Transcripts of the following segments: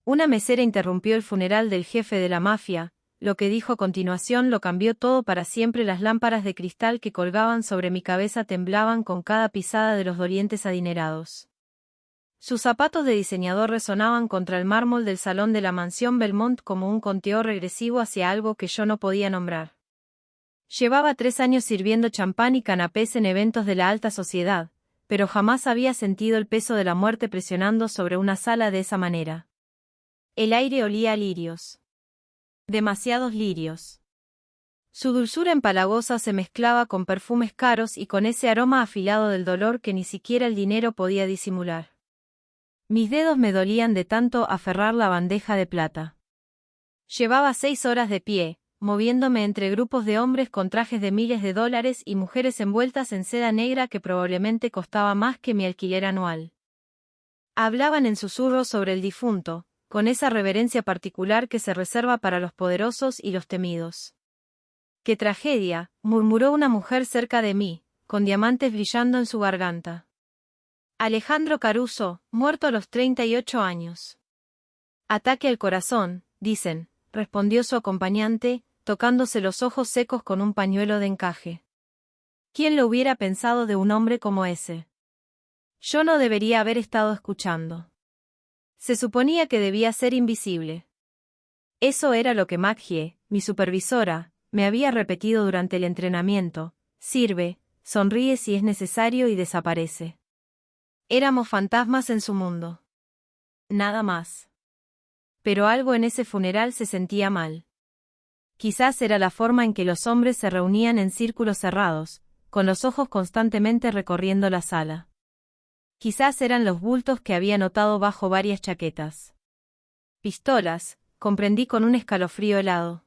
Una mesera interrumpió el funeral del jefe de la mafia. Lo que dijo a continuación lo cambió todo para siempre. Las lámparas de cristal que colgaban sobre mi cabeza temblaban con cada pisada de los dolientes adinerados. Sus zapatos de diseñador resonaban contra el mármol del salón de la mansión Belmont como un conteo regresivo hacia algo que yo no podía nombrar. Llevaba 3 años sirviendo champán y canapés en eventos de la alta sociedad, pero jamás había sentido el peso de la muerte presionando sobre una sala de esa manera. El aire olía a lirios. Demasiados lirios. Su dulzura empalagosa se mezclaba con perfumes caros y con ese aroma afilado del dolor que ni siquiera el dinero podía disimular. Mis dedos me dolían de tanto aferrar la bandeja de plata. Llevaba 6 horas de pie, moviéndome entre grupos de hombres con trajes de miles de dólares y mujeres envueltas en seda negra que probablemente costaba más que mi alquiler anual. Hablaban en susurros sobre el difunto, con esa reverencia particular que se reserva para los poderosos y los temidos. ¡Qué tragedia!, murmuró una mujer cerca de mí, con diamantes brillando en su garganta. Alejandro Caruso, muerto a los 38 años. Ataque al corazón, dicen, respondió su acompañante, tocándose los ojos secos con un pañuelo de encaje. ¿Quién lo hubiera pensado de un hombre como ese? Yo no debería haber estado escuchando. Se suponía que debía ser invisible. Eso era lo que Maggie, mi supervisora, me había repetido durante el entrenamiento: sirve, sonríe si es necesario y desaparece. Éramos fantasmas en su mundo. Nada más. Pero algo en ese funeral se sentía mal. Quizás era la forma en que los hombres se reunían en círculos cerrados, con los ojos constantemente recorriendo la sala. Quizás eran los bultos que había notado bajo varias chaquetas. Pistolas, comprendí con un escalofrío helado.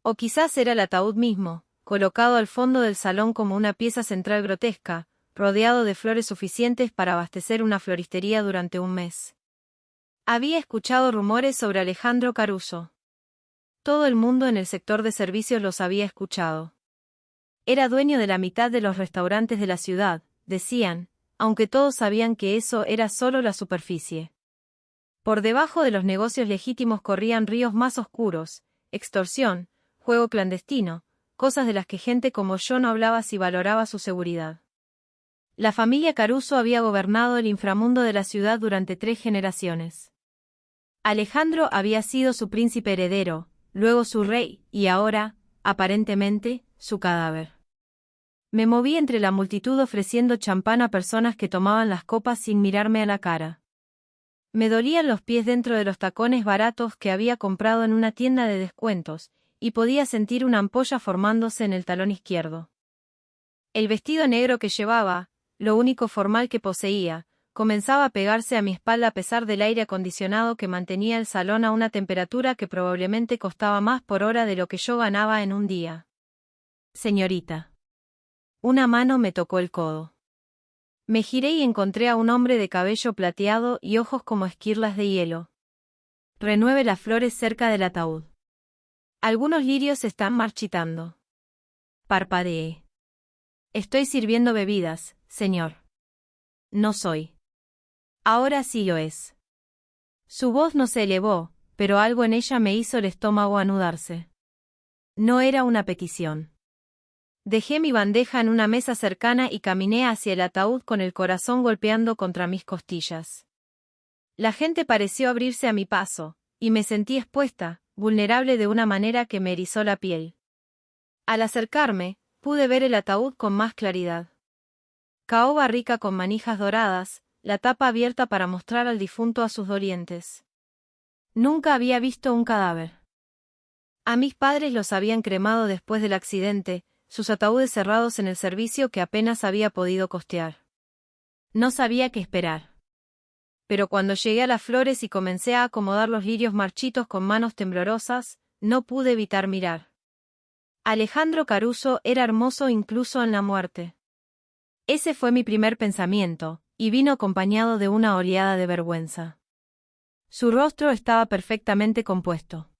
O quizás era el ataúd mismo, colocado al fondo del salón como una pieza central grotesca, rodeado de flores suficientes para abastecer una floristería durante un mes. Había escuchado rumores sobre Alejandro Caruso. Todo el mundo en el sector de servicios los había escuchado. Era dueño de la mitad de los restaurantes de la ciudad, decían, aunque todos sabían que eso era solo la superficie. Por debajo de los negocios legítimos corrían ríos más oscuros: extorsión, juego clandestino, cosas de las que gente como yo no hablaba si valoraba su seguridad. La familia Caruso había gobernado el inframundo de la ciudad durante 3 generaciones. Alejandro había sido su príncipe heredero, luego su rey, y ahora, aparentemente, su cadáver. Me moví entre la multitud ofreciendo champán a personas que tomaban las copas sin mirarme a la cara. Me dolían los pies dentro de los tacones baratos que había comprado en una tienda de descuentos, y podía sentir una ampolla formándose en el talón izquierdo. El vestido negro que llevaba, lo único formal que poseía, comenzaba a pegarse a mi espalda a pesar del aire acondicionado que mantenía el salón a una temperatura que probablemente costaba más por hora de lo que yo ganaba en un día. Señorita. Una mano me tocó el codo. Me giré y encontré a un hombre de cabello plateado y ojos como esquirlas de hielo. Renueve las flores cerca del ataúd. Algunos lirios están marchitando. Parpadeé. Estoy sirviendo bebidas, señor. No soy. Ahora sí lo es. Su voz no se elevó, pero algo en ella me hizo el estómago anudarse. No era una petición. Dejé mi bandeja en una mesa cercana y caminé hacia el ataúd con el corazón golpeando contra mis costillas. La gente pareció abrirse a mi paso, y me sentí expuesta, vulnerable de una manera que me erizó la piel. Al acercarme, pude ver el ataúd con más claridad. Caoba rica con manijas doradas, la tapa abierta para mostrar al difunto a sus dolientes. Nunca había visto un cadáver. A mis padres los habían cremado después del accidente, sus ataúdes cerrados en el servicio que apenas había podido costear. No sabía qué esperar. Pero cuando llegué a las flores y comencé a acomodar los lirios marchitos con manos temblorosas, no pude evitar mirar. Alejandro Caruso era hermoso incluso en la muerte. Ese fue mi primer pensamiento, y vino acompañado de una oleada de vergüenza. Su rostro estaba perfectamente compuesto.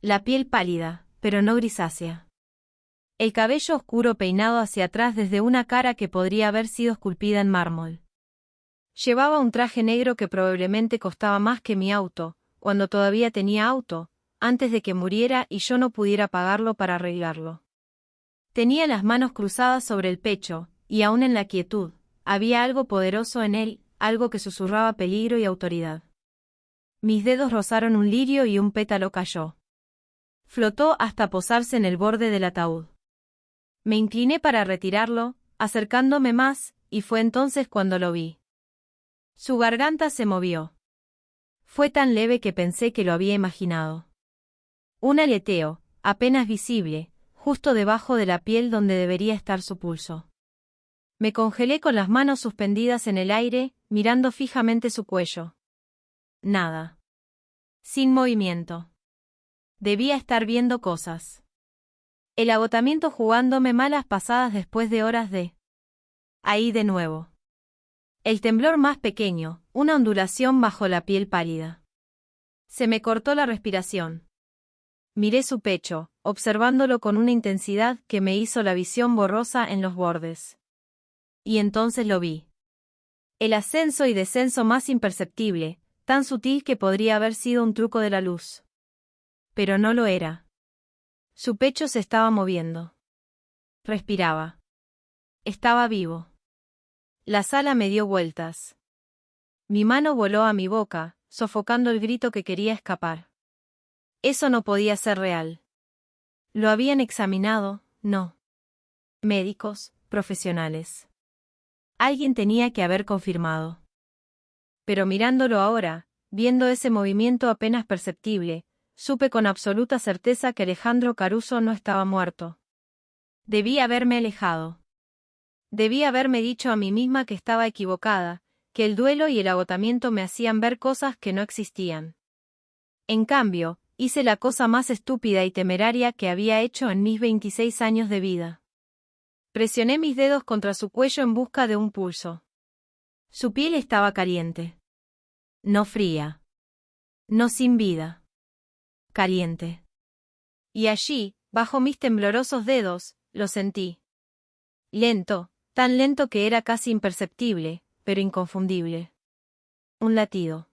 La piel pálida, pero no grisácea. El cabello oscuro peinado hacia atrás desde una cara que podría haber sido esculpida en mármol. Llevaba un traje negro que probablemente costaba más que mi auto, cuando todavía tenía auto, antes de que muriera y yo no pudiera pagarlo para arreglarlo. Tenía las manos cruzadas sobre el pecho, y aún en la quietud, había algo poderoso en él, algo que susurraba peligro y autoridad. Mis dedos rozaron un lirio y un pétalo cayó. Flotó hasta posarse en el borde del ataúd. Me incliné para retirarlo, acercándome más, y fue entonces cuando lo vi. Su garganta se movió. Fue tan leve que pensé que lo había imaginado. Un aleteo, apenas visible, justo debajo de la piel donde debería estar su pulso. Me congelé con las manos suspendidas en el aire, mirando fijamente su cuello. Nada. Sin movimiento. Debía estar viendo cosas. El agotamiento jugándome malas pasadas después de horas de... Ahí de nuevo. El temblor más pequeño, una ondulación bajo la piel pálida. Se me cortó la respiración. Miré su pecho, observándolo con una intensidad que me hizo la visión borrosa en los bordes. Y entonces lo vi. El ascenso y descenso más imperceptible, tan sutil que podría haber sido un truco de la luz. Pero no lo era. Su pecho se estaba moviendo. Respiraba. Estaba vivo. La sala me dio vueltas. Mi mano voló a mi boca, sofocando el grito que quería escapar. Eso no podía ser real. Lo habían examinado, no. Médicos, profesionales. Alguien tenía que haber confirmado. Pero mirándolo ahora, viendo ese movimiento apenas perceptible, supe con absoluta certeza que Alejandro Caruso no estaba muerto. Debí haberme alejado. Debí haberme dicho a mí misma que estaba equivocada, que el duelo y el agotamiento me hacían ver cosas que no existían. En cambio, hice la cosa más estúpida y temeraria que había hecho en mis 26 años de vida. Presioné mis dedos contra su cuello en busca de un pulso. Su piel estaba caliente. No fría. No sin vida. Caliente. Y allí, bajo mis temblorosos dedos, lo sentí. Lento, tan lento que era casi imperceptible, pero inconfundible. Un latido.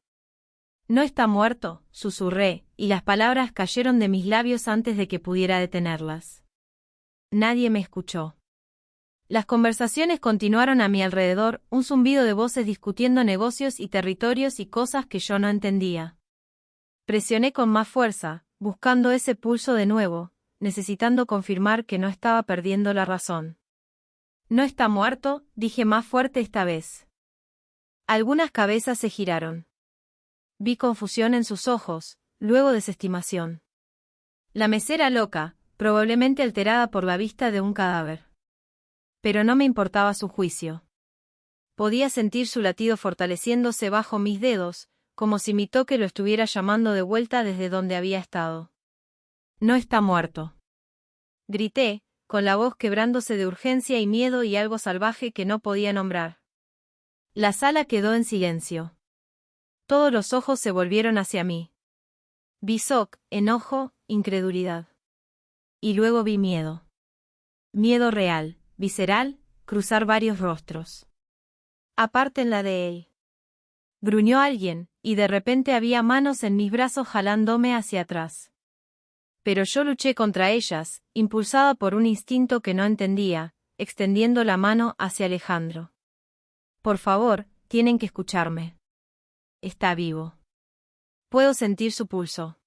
No está muerto, susurré, y las palabras cayeron de mis labios antes de que pudiera detenerlas. Nadie me escuchó. Las conversaciones continuaron a mi alrededor, un zumbido de voces discutiendo negocios y territorios y cosas que yo no entendía. Presioné con más fuerza, buscando ese pulso de nuevo, necesitando confirmar que no estaba perdiendo la razón. No está muerto, dije más fuerte esta vez. Algunas cabezas se giraron. Vi confusión en sus ojos, luego desestimación. La mesera loca, probablemente alterada por la vista de un cadáver. Pero no me importaba su juicio. Podía sentir su latido fortaleciéndose bajo mis dedos, como si mi toque lo estuviera llamando de vuelta desde donde había estado. No está muerto. Grité, con la voz quebrándose de urgencia y miedo y algo salvaje que no podía nombrar. La sala quedó en silencio. Todos los ojos se volvieron hacia mí. Vi shock, enojo, incredulidad. Y luego vi miedo. Miedo real, visceral, cruzar varios rostros. Apártenla de él. Gruñó alguien, y de repente había manos en mis brazos jalándome hacia atrás. Pero yo luché contra ellas, impulsada por un instinto que no entendía, extendiendo la mano hacia Alejandro. Por favor, tienen que escucharme. Está vivo. Puedo sentir su pulso.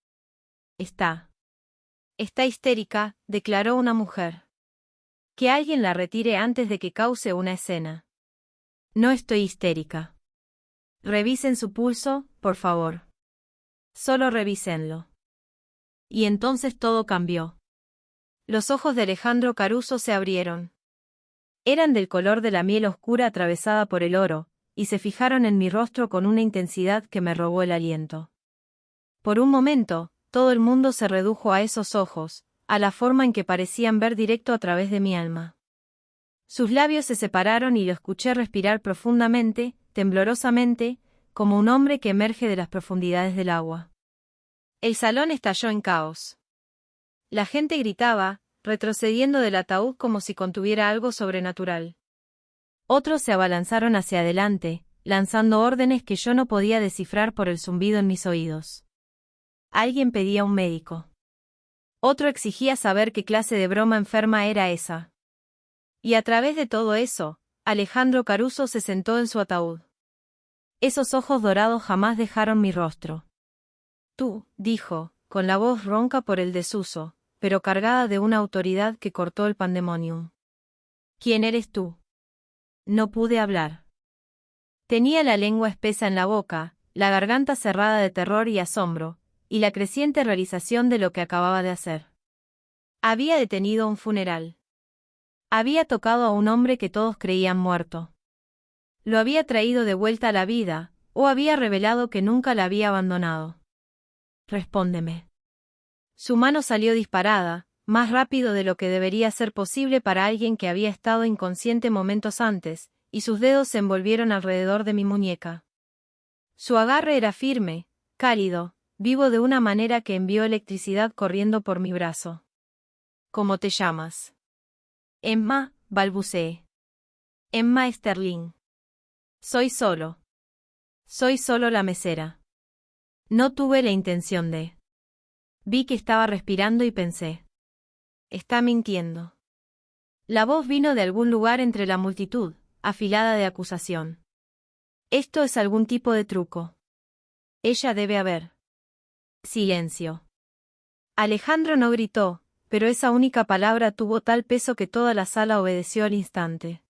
Está histérica, declaró una mujer. Que alguien la retire antes de que cause una escena. No estoy histérica. Revisen su pulso, por favor. Solo revísenlo. Y entonces todo cambió. Los ojos de Alejandro Caruso se abrieron. Eran del color de la miel oscura atravesada por el oro, y se fijaron en mi rostro con una intensidad que me robó el aliento. Por un momento, todo el mundo se redujo a esos ojos, a la forma en que parecían ver directo a través de mi alma. Sus labios se separaron y lo escuché respirar profundamente, temblorosamente, como un hombre que emerge de las profundidades del agua. El salón estalló en caos. La gente gritaba, retrocediendo del ataúd como si contuviera algo sobrenatural. Otros se abalanzaron hacia adelante, lanzando órdenes que yo no podía descifrar por el zumbido en mis oídos. Alguien pedía un médico. Otro exigía saber qué clase de broma enferma era esa. Y a través de todo eso, Alejandro Caruso se sentó en su ataúd. Esos ojos dorados jamás dejaron mi rostro. Tú, dijo, con la voz ronca por el desuso, pero cargada de una autoridad que cortó el pandemonium. ¿Quién eres tú? No pude hablar. Tenía la lengua espesa en la boca, la garganta cerrada de terror y asombro, y la creciente realización de lo que acababa de hacer. Había detenido un funeral. Había tocado a un hombre que todos creían muerto. Lo había traído de vuelta a la vida, o había revelado que nunca la había abandonado. Respóndeme. Su mano salió disparada, más rápido de lo que debería ser posible para alguien que había estado inconsciente momentos antes, y sus dedos se envolvieron alrededor de mi muñeca. Su agarre era firme, cálido, vivo de una manera que envió electricidad corriendo por mi brazo. ¿Cómo te llamas? Emma, balbuceé. Emma Sterling. Soy solo la mesera. No tuve la intención de. Vi que estaba respirando y pensé. Está mintiendo. La voz vino de algún lugar entre la multitud, afilada de acusación. Esto es algún tipo de truco. Ella debe haber. Silencio. Alejandro no gritó, pero esa única palabra tuvo tal peso que toda la sala obedeció al instante.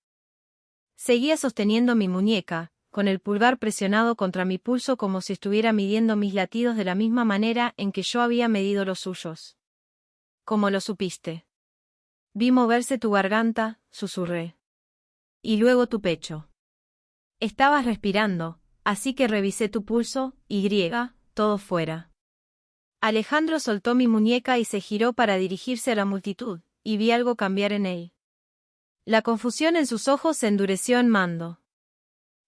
Seguía sosteniendo mi muñeca, con el pulgar presionado contra mi pulso como si estuviera midiendo mis latidos de la misma manera en que yo había medido los suyos. ¿Cómo lo supiste? Vi moverse tu garganta, susurré. Y luego tu pecho. Estabas respirando, así que revisé tu pulso, todo fuera. Alejandro soltó mi muñeca y se giró para dirigirse a la multitud, y vi algo cambiar en él. La confusión en sus ojos se endureció en mando.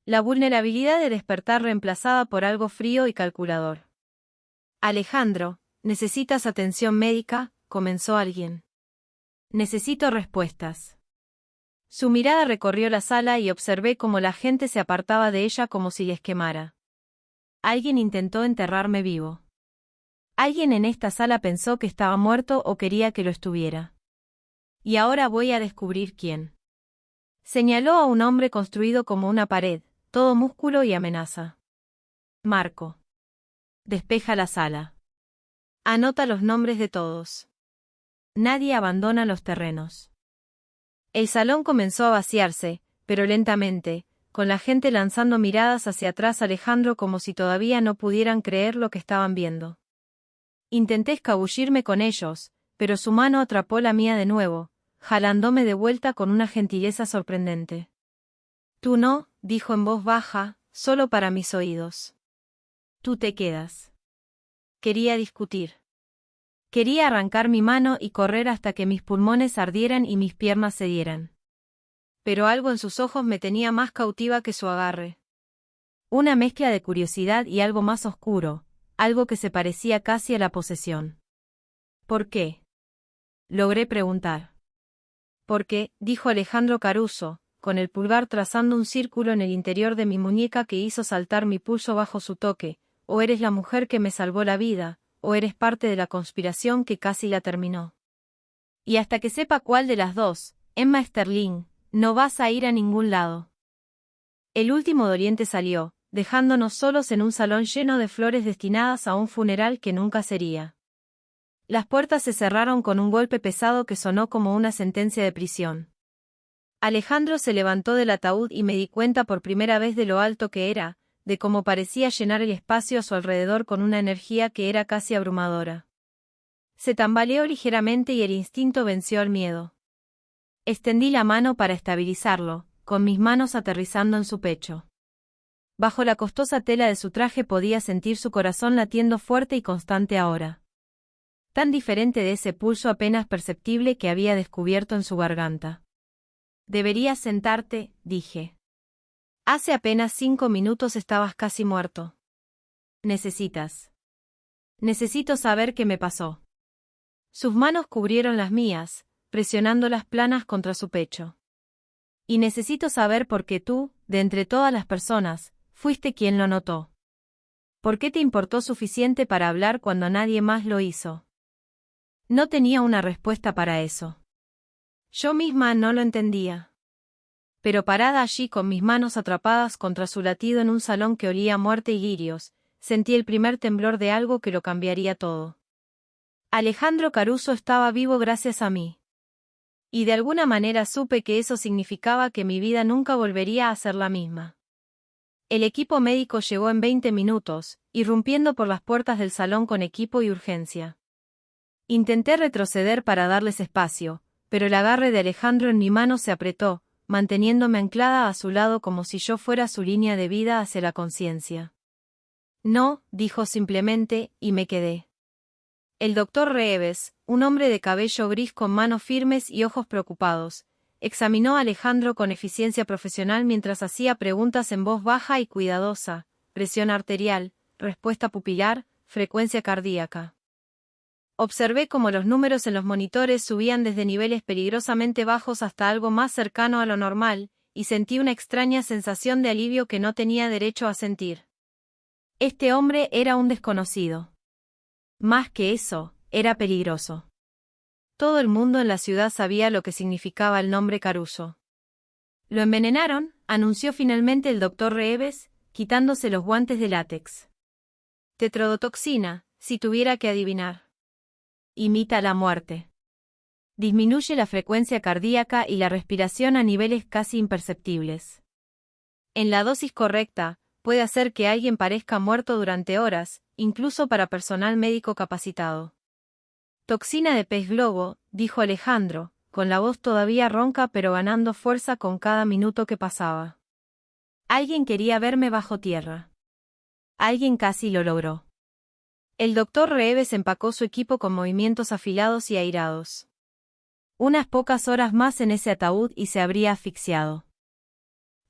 La vulnerabilidad de despertar reemplazada por algo frío y calculador. Alejandro, ¿necesitas atención médica?, comenzó alguien. Necesito respuestas. Su mirada recorrió la sala y observé cómo la gente se apartaba de ella como si les quemara. Alguien intentó enterrarme vivo. Alguien en esta sala pensó que estaba muerto o quería que lo estuviera. Y ahora voy a descubrir quién. Señaló a un hombre construido como una pared, todo músculo y amenaza. Marco. Despeja la sala. Anota los nombres de todos. Nadie abandona los terrenos. El salón comenzó a vaciarse, pero lentamente, con la gente lanzando miradas hacia atrás Alejandro como si todavía no pudieran creer lo que estaban viendo. Intenté escabullirme con ellos, pero su mano atrapó la mía de nuevo, jalándome de vuelta con una gentileza sorprendente. Tú no, dijo en voz baja, solo para mis oídos. Tú te quedas. Quería discutir. Quería arrancar mi mano y correr hasta que mis pulmones ardieran y mis piernas cedieran. Pero algo en sus ojos me tenía más cautiva que su agarre. Una mezcla de curiosidad y algo más oscuro, algo que se parecía casi a la posesión. ¿Por qué? Logré preguntar. Porque, dijo Alejandro Caruso, con el pulgar trazando un círculo en el interior de mi muñeca que hizo saltar mi pulso bajo su toque, o eres la mujer que me salvó la vida, o eres parte de la conspiración que casi la terminó. Y hasta que sepa cuál de las dos, Emma Sterling, no vas a ir a ningún lado. El último doliente salió, dejándonos solos en un salón lleno de flores destinadas a un funeral que nunca sería. Las puertas se cerraron con un golpe pesado que sonó como una sentencia de prisión. Alejandro se levantó del ataúd y me di cuenta por primera vez de lo alto que era, de cómo parecía llenar el espacio a su alrededor con una energía que era casi abrumadora. Se tambaleó ligeramente y el instinto venció al miedo. Extendí la mano para estabilizarlo, con mis manos aterrizando en su pecho. Bajo la costosa tela de su traje podía sentir su corazón latiendo fuerte y constante ahora. Tan diferente de ese pulso apenas perceptible que había descubierto en su garganta. Deberías sentarte, dije. Hace apenas 5 minutos estabas casi muerto. Necesito saber qué me pasó. Sus manos cubrieron las mías, presionándolas planas contra su pecho. Y necesito saber por qué tú, de entre todas las personas, Fuiste quien lo notó. ¿Por qué te importó suficiente para hablar cuando nadie más lo hizo? No tenía una respuesta para eso. Yo misma no lo entendía. Pero parada allí con mis manos atrapadas contra su latido en un salón que olía a muerte y lirios, sentí el primer temblor de algo que lo cambiaría todo. Alejandro Caruso estaba vivo gracias a mí. Y de alguna manera supe que eso significaba que mi vida nunca volvería a ser la misma. El equipo médico llegó en 20 minutos, irrumpiendo por las puertas del salón con equipo y urgencia. Intenté retroceder para darles espacio, pero el agarre de Alejandro en mi mano se apretó, manteniéndome anclada a su lado como si yo fuera su línea de vida hacia la conciencia. No, dijo simplemente, y me quedé. El doctor Reeves, un hombre de cabello gris con manos firmes y ojos preocupados, examinó a Alejandro con eficiencia profesional mientras hacía preguntas en voz baja y cuidadosa: presión arterial, respuesta pupilar, frecuencia cardíaca. Observé cómo los números en los monitores subían desde niveles peligrosamente bajos hasta algo más cercano a lo normal, y sentí una extraña sensación de alivio que no tenía derecho a sentir. Este hombre era un desconocido. Más que eso, era peligroso. Todo el mundo en la ciudad sabía lo que significaba el nombre Caruso. Lo envenenaron, anunció finalmente el doctor Reeves, quitándose los guantes de látex. Tetrodotoxina, si tuviera que adivinar. Imita la muerte. Disminuye la frecuencia cardíaca y la respiración a niveles casi imperceptibles. En la dosis correcta, puede hacer que alguien parezca muerto durante horas, incluso para personal médico capacitado. Toxina de pez globo, dijo Alejandro, con la voz todavía ronca pero ganando fuerza con cada minuto que pasaba. Alguien quería verme bajo tierra. Alguien casi lo logró. El doctor Reeves empacó su equipo con movimientos afilados y airados. Unas pocas horas más en ese ataúd y se habría asfixiado.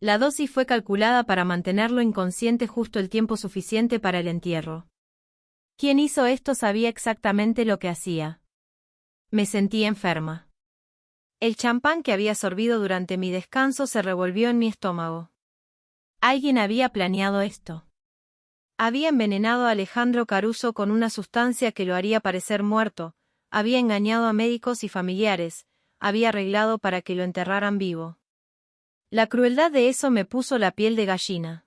La dosis fue calculada para mantenerlo inconsciente justo el tiempo suficiente para el entierro. Quien hizo esto sabía exactamente lo que hacía. Me sentí enferma. El champán que había sorbido durante mi descanso se revolvió en mi estómago. Alguien había planeado esto. Había envenenado a Alejandro Caruso con una sustancia que lo haría parecer muerto, había engañado a médicos y familiares, había arreglado para que lo enterraran vivo. La crueldad de eso me puso la piel de gallina.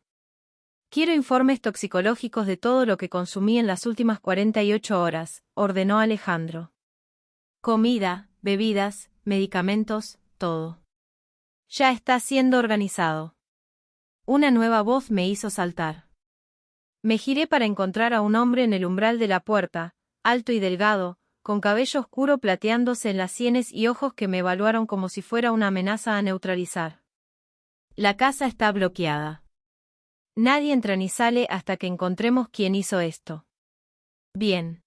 Quiero informes toxicológicos de todo lo que consumí en las últimas 48 horas, ordenó Alejandro. Comida, bebidas, medicamentos, todo. Ya está siendo organizado. Una nueva voz me hizo saltar. Me giré para encontrar a un hombre en el umbral de la puerta, alto y delgado, con cabello oscuro plateándose en las sienes y ojos que me evaluaron como si fuera una amenaza a neutralizar. La casa está bloqueada. Nadie entra ni sale hasta que encontremos quién hizo esto. Bien.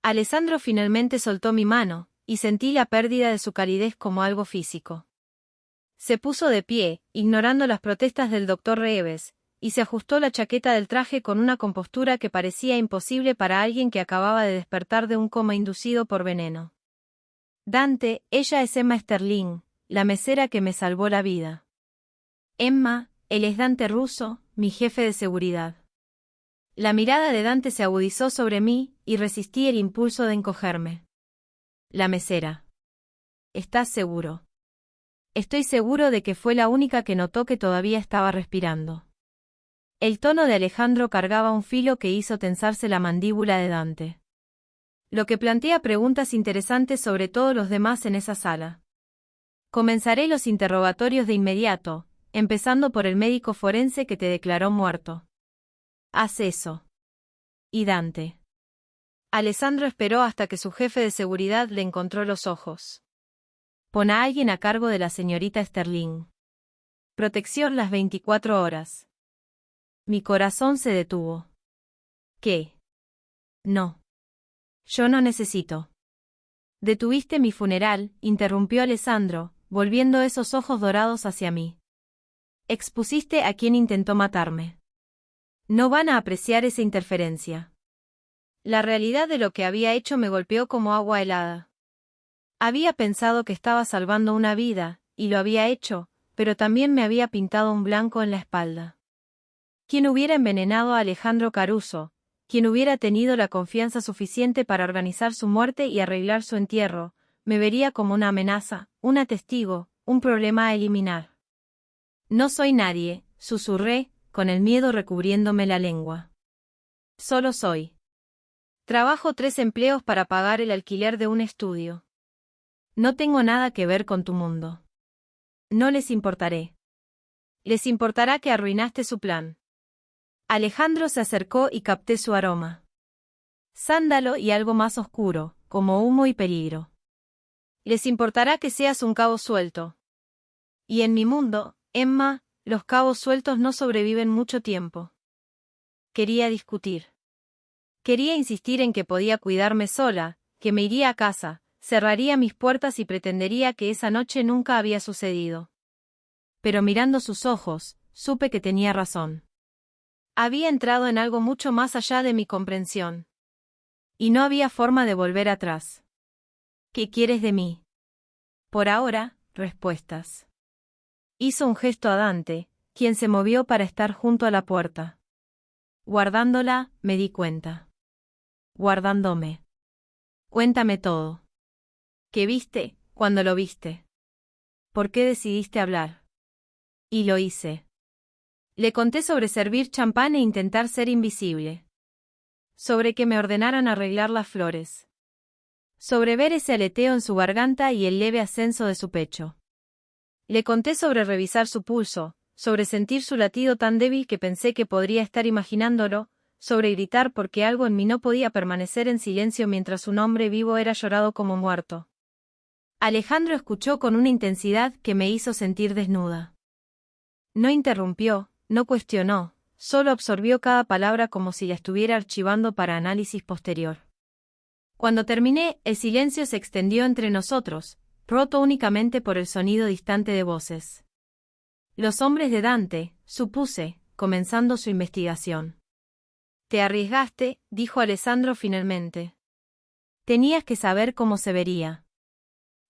Alessandro finalmente soltó mi mano, y sentí la pérdida de su calidez como algo físico. Se puso de pie, ignorando las protestas del doctor Reeves, y se ajustó la chaqueta del traje con una compostura que parecía imposible para alguien que acababa de despertar de un coma inducido por veneno. Dante, ella es Emma Sterling, la mesera que me salvó la vida. Emma, él es Dante Russo, mi jefe de seguridad. La mirada de Dante se agudizó sobre mí, y resistí el impulso de encogerme. La mesera. ¿Estás seguro? Estoy seguro de que fue la única que notó que todavía estaba respirando. El tono de Alejandro cargaba un filo que hizo tensarse la mandíbula de Dante. Lo que plantea preguntas interesantes sobre todos los demás en esa sala. Comenzaré los interrogatorios de inmediato, empezando por el médico forense que te declaró muerto. Haz eso. Y Dante. Alessandro esperó hasta que su jefe de seguridad le encontró los ojos. Pon a alguien a cargo de la señorita Sterling. Protección las 24 horas. Mi corazón se detuvo. ¿Qué? No. Yo no necesito. Detuviste mi funeral, interrumpió Alessandro, volviendo esos ojos dorados hacia mí. Expusiste a quien intentó matarme. No van a apreciar esa interferencia. La realidad de lo que había hecho me golpeó como agua helada. Había pensado que estaba salvando una vida, y lo había hecho, pero también me había pintado un blanco en la espalda. ¿Quién hubiera envenenado a Alejandro Caruso? ¿Quién hubiera tenido la confianza suficiente para organizar su muerte y arreglar su entierro? Me vería como una amenaza, un testigo, un problema a eliminar. No soy nadie, susurré, con el miedo recubriéndome la lengua. Solo soy. Trabajo 3 empleos para pagar el alquiler de un estudio. No tengo nada que ver con tu mundo. No les importaré. Les importará que arruinaste su plan. Alejandro se acercó y capté su aroma. Sándalo y algo más oscuro, como humo y peligro. Les importará que seas un cabo suelto. Y en mi mundo, Emma, los cabos sueltos no sobreviven mucho tiempo. Quería discutir. Quería insistir en que podía cuidarme sola, que me iría a casa, cerraría mis puertas y pretendería que esa noche nunca había sucedido. Pero mirando sus ojos, supe que tenía razón. Había entrado en algo mucho más allá de mi comprensión. Y no había forma de volver atrás. ¿Qué quieres de mí? Por ahora, respuestas. Hizo un gesto a Dante, quien se movió para estar junto a la puerta. Guardándola, me di cuenta. Guardándome. Cuéntame todo. ¿Qué viste, cuando lo viste? ¿Por qué decidiste hablar? Y lo hice. Le conté sobre servir champán e intentar ser invisible. Sobre que me ordenaran arreglar las flores. Sobre ver ese aleteo en su garganta y el leve ascenso de su pecho. Le conté sobre revisar su pulso, sobre sentir su latido tan débil que pensé que podría estar imaginándolo, sobre gritar porque algo en mí no podía permanecer en silencio mientras un hombre vivo era llorado como muerto. Alejandro escuchó con una intensidad que me hizo sentir desnuda. No interrumpió, no cuestionó, solo absorbió cada palabra como si la estuviera archivando para análisis posterior. Cuando terminé, el silencio se extendió entre nosotros, roto únicamente por el sonido distante de voces. Los hombres de Dante, supuse, comenzando su investigación. Te arriesgaste, dijo Alessandro finalmente. Tenías que saber cómo se vería.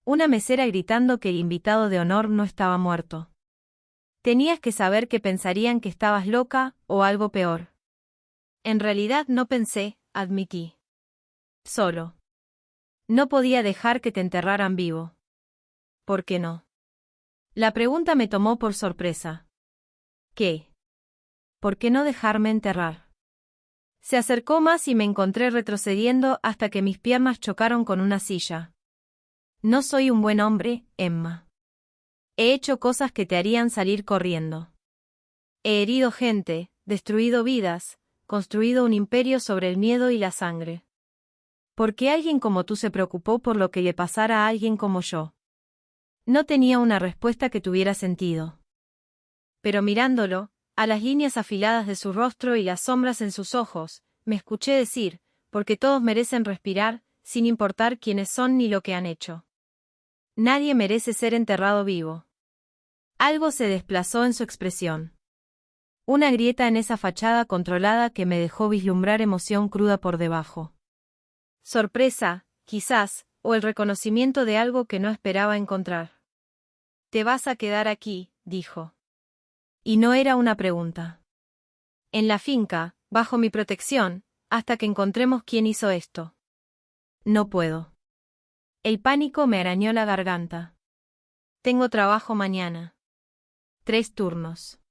Una mesera gritando que el invitado de honor no estaba muerto. Tenías que saber que pensarían que estabas loca, o algo peor. En realidad no pensé, admití. Solo. No podía dejar que te enterraran vivo. ¿Por qué no? La pregunta me tomó por sorpresa. ¿Qué? ¿Por qué no dejarme enterrar? Se acercó más y me encontré retrocediendo hasta que mis piernas chocaron con una silla. No soy un buen hombre, Emma. He hecho cosas que te harían salir corriendo. He herido gente, destruido vidas, construido un imperio sobre el miedo y la sangre. ¿Por qué alguien como tú se preocupó por lo que le pasara a alguien como yo? No tenía una respuesta que tuviera sentido. Pero mirándolo, a las líneas afiladas de su rostro y las sombras en sus ojos, me escuché decir, porque todos merecen respirar, sin importar quiénes son ni lo que han hecho. Nadie merece ser enterrado vivo. Algo se desplazó en su expresión. Una grieta en esa fachada controlada que me dejó vislumbrar emoción cruda por debajo. Sorpresa, quizás, o el reconocimiento de algo que no esperaba encontrar. Te vas a quedar aquí, dijo. Y no era una pregunta. En la finca, bajo mi protección, hasta que encontremos quién hizo esto. No puedo. El pánico me arañó la garganta. Tengo trabajo mañana. 3 turnos.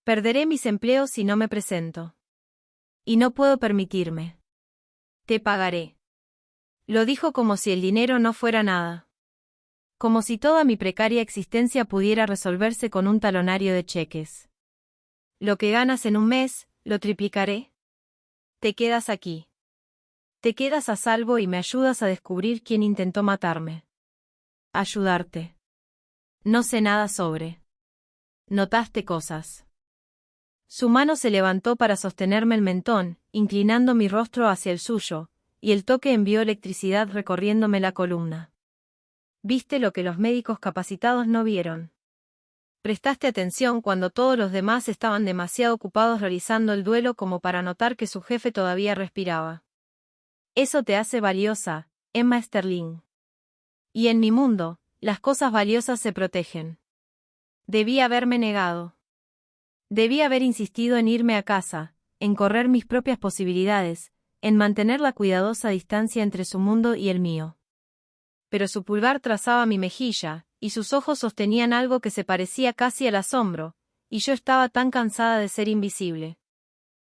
Perderé mis empleos si no me presento. Y no puedo permitirme. Te pagaré. Lo dijo como si el dinero no fuera nada. Como si toda mi precaria existencia pudiera resolverse con un talonario de cheques. Lo que ganas en un mes, lo triplicaré. Te quedas aquí. Te quedas a salvo y me ayudas a descubrir quién intentó matarme. Ayudarte. No sé nada sobre. Notaste cosas. Su mano se levantó para sostenerme el mentón, inclinando mi rostro hacia el suyo, y el toque envió electricidad recorriéndome la columna. Viste lo que los médicos capacitados no vieron. Prestaste atención cuando todos los demás estaban demasiado ocupados realizando el duelo como para notar que su jefe todavía respiraba. Eso te hace valiosa, Emma Sterling. Y en mi mundo, las cosas valiosas se protegen. Debí haberme negado. Debí haber insistido en irme a casa, en correr mis propias posibilidades, en mantener la cuidadosa distancia entre su mundo y el mío. Pero su pulgar trazaba mi mejilla, y sus ojos sostenían algo que se parecía casi al asombro, y yo estaba tan cansada de ser invisible.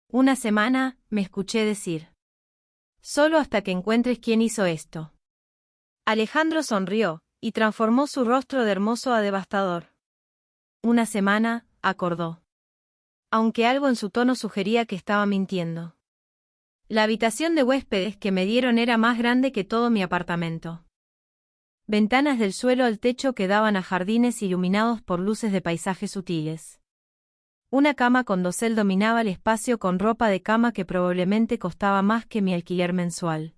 Una semana, me escuché decir. Solo hasta que encuentres quién hizo esto. Alejandro sonrió, y transformó su rostro de hermoso a devastador. Una semana, acordó. Aunque algo en su tono sugería que estaba mintiendo. La habitación de huéspedes que me dieron era más grande que todo mi apartamento. Ventanas del suelo al techo que daban a jardines iluminados por luces de paisajes sutiles. Una cama con dosel dominaba el espacio con ropa de cama que probablemente costaba más que mi alquiler mensual.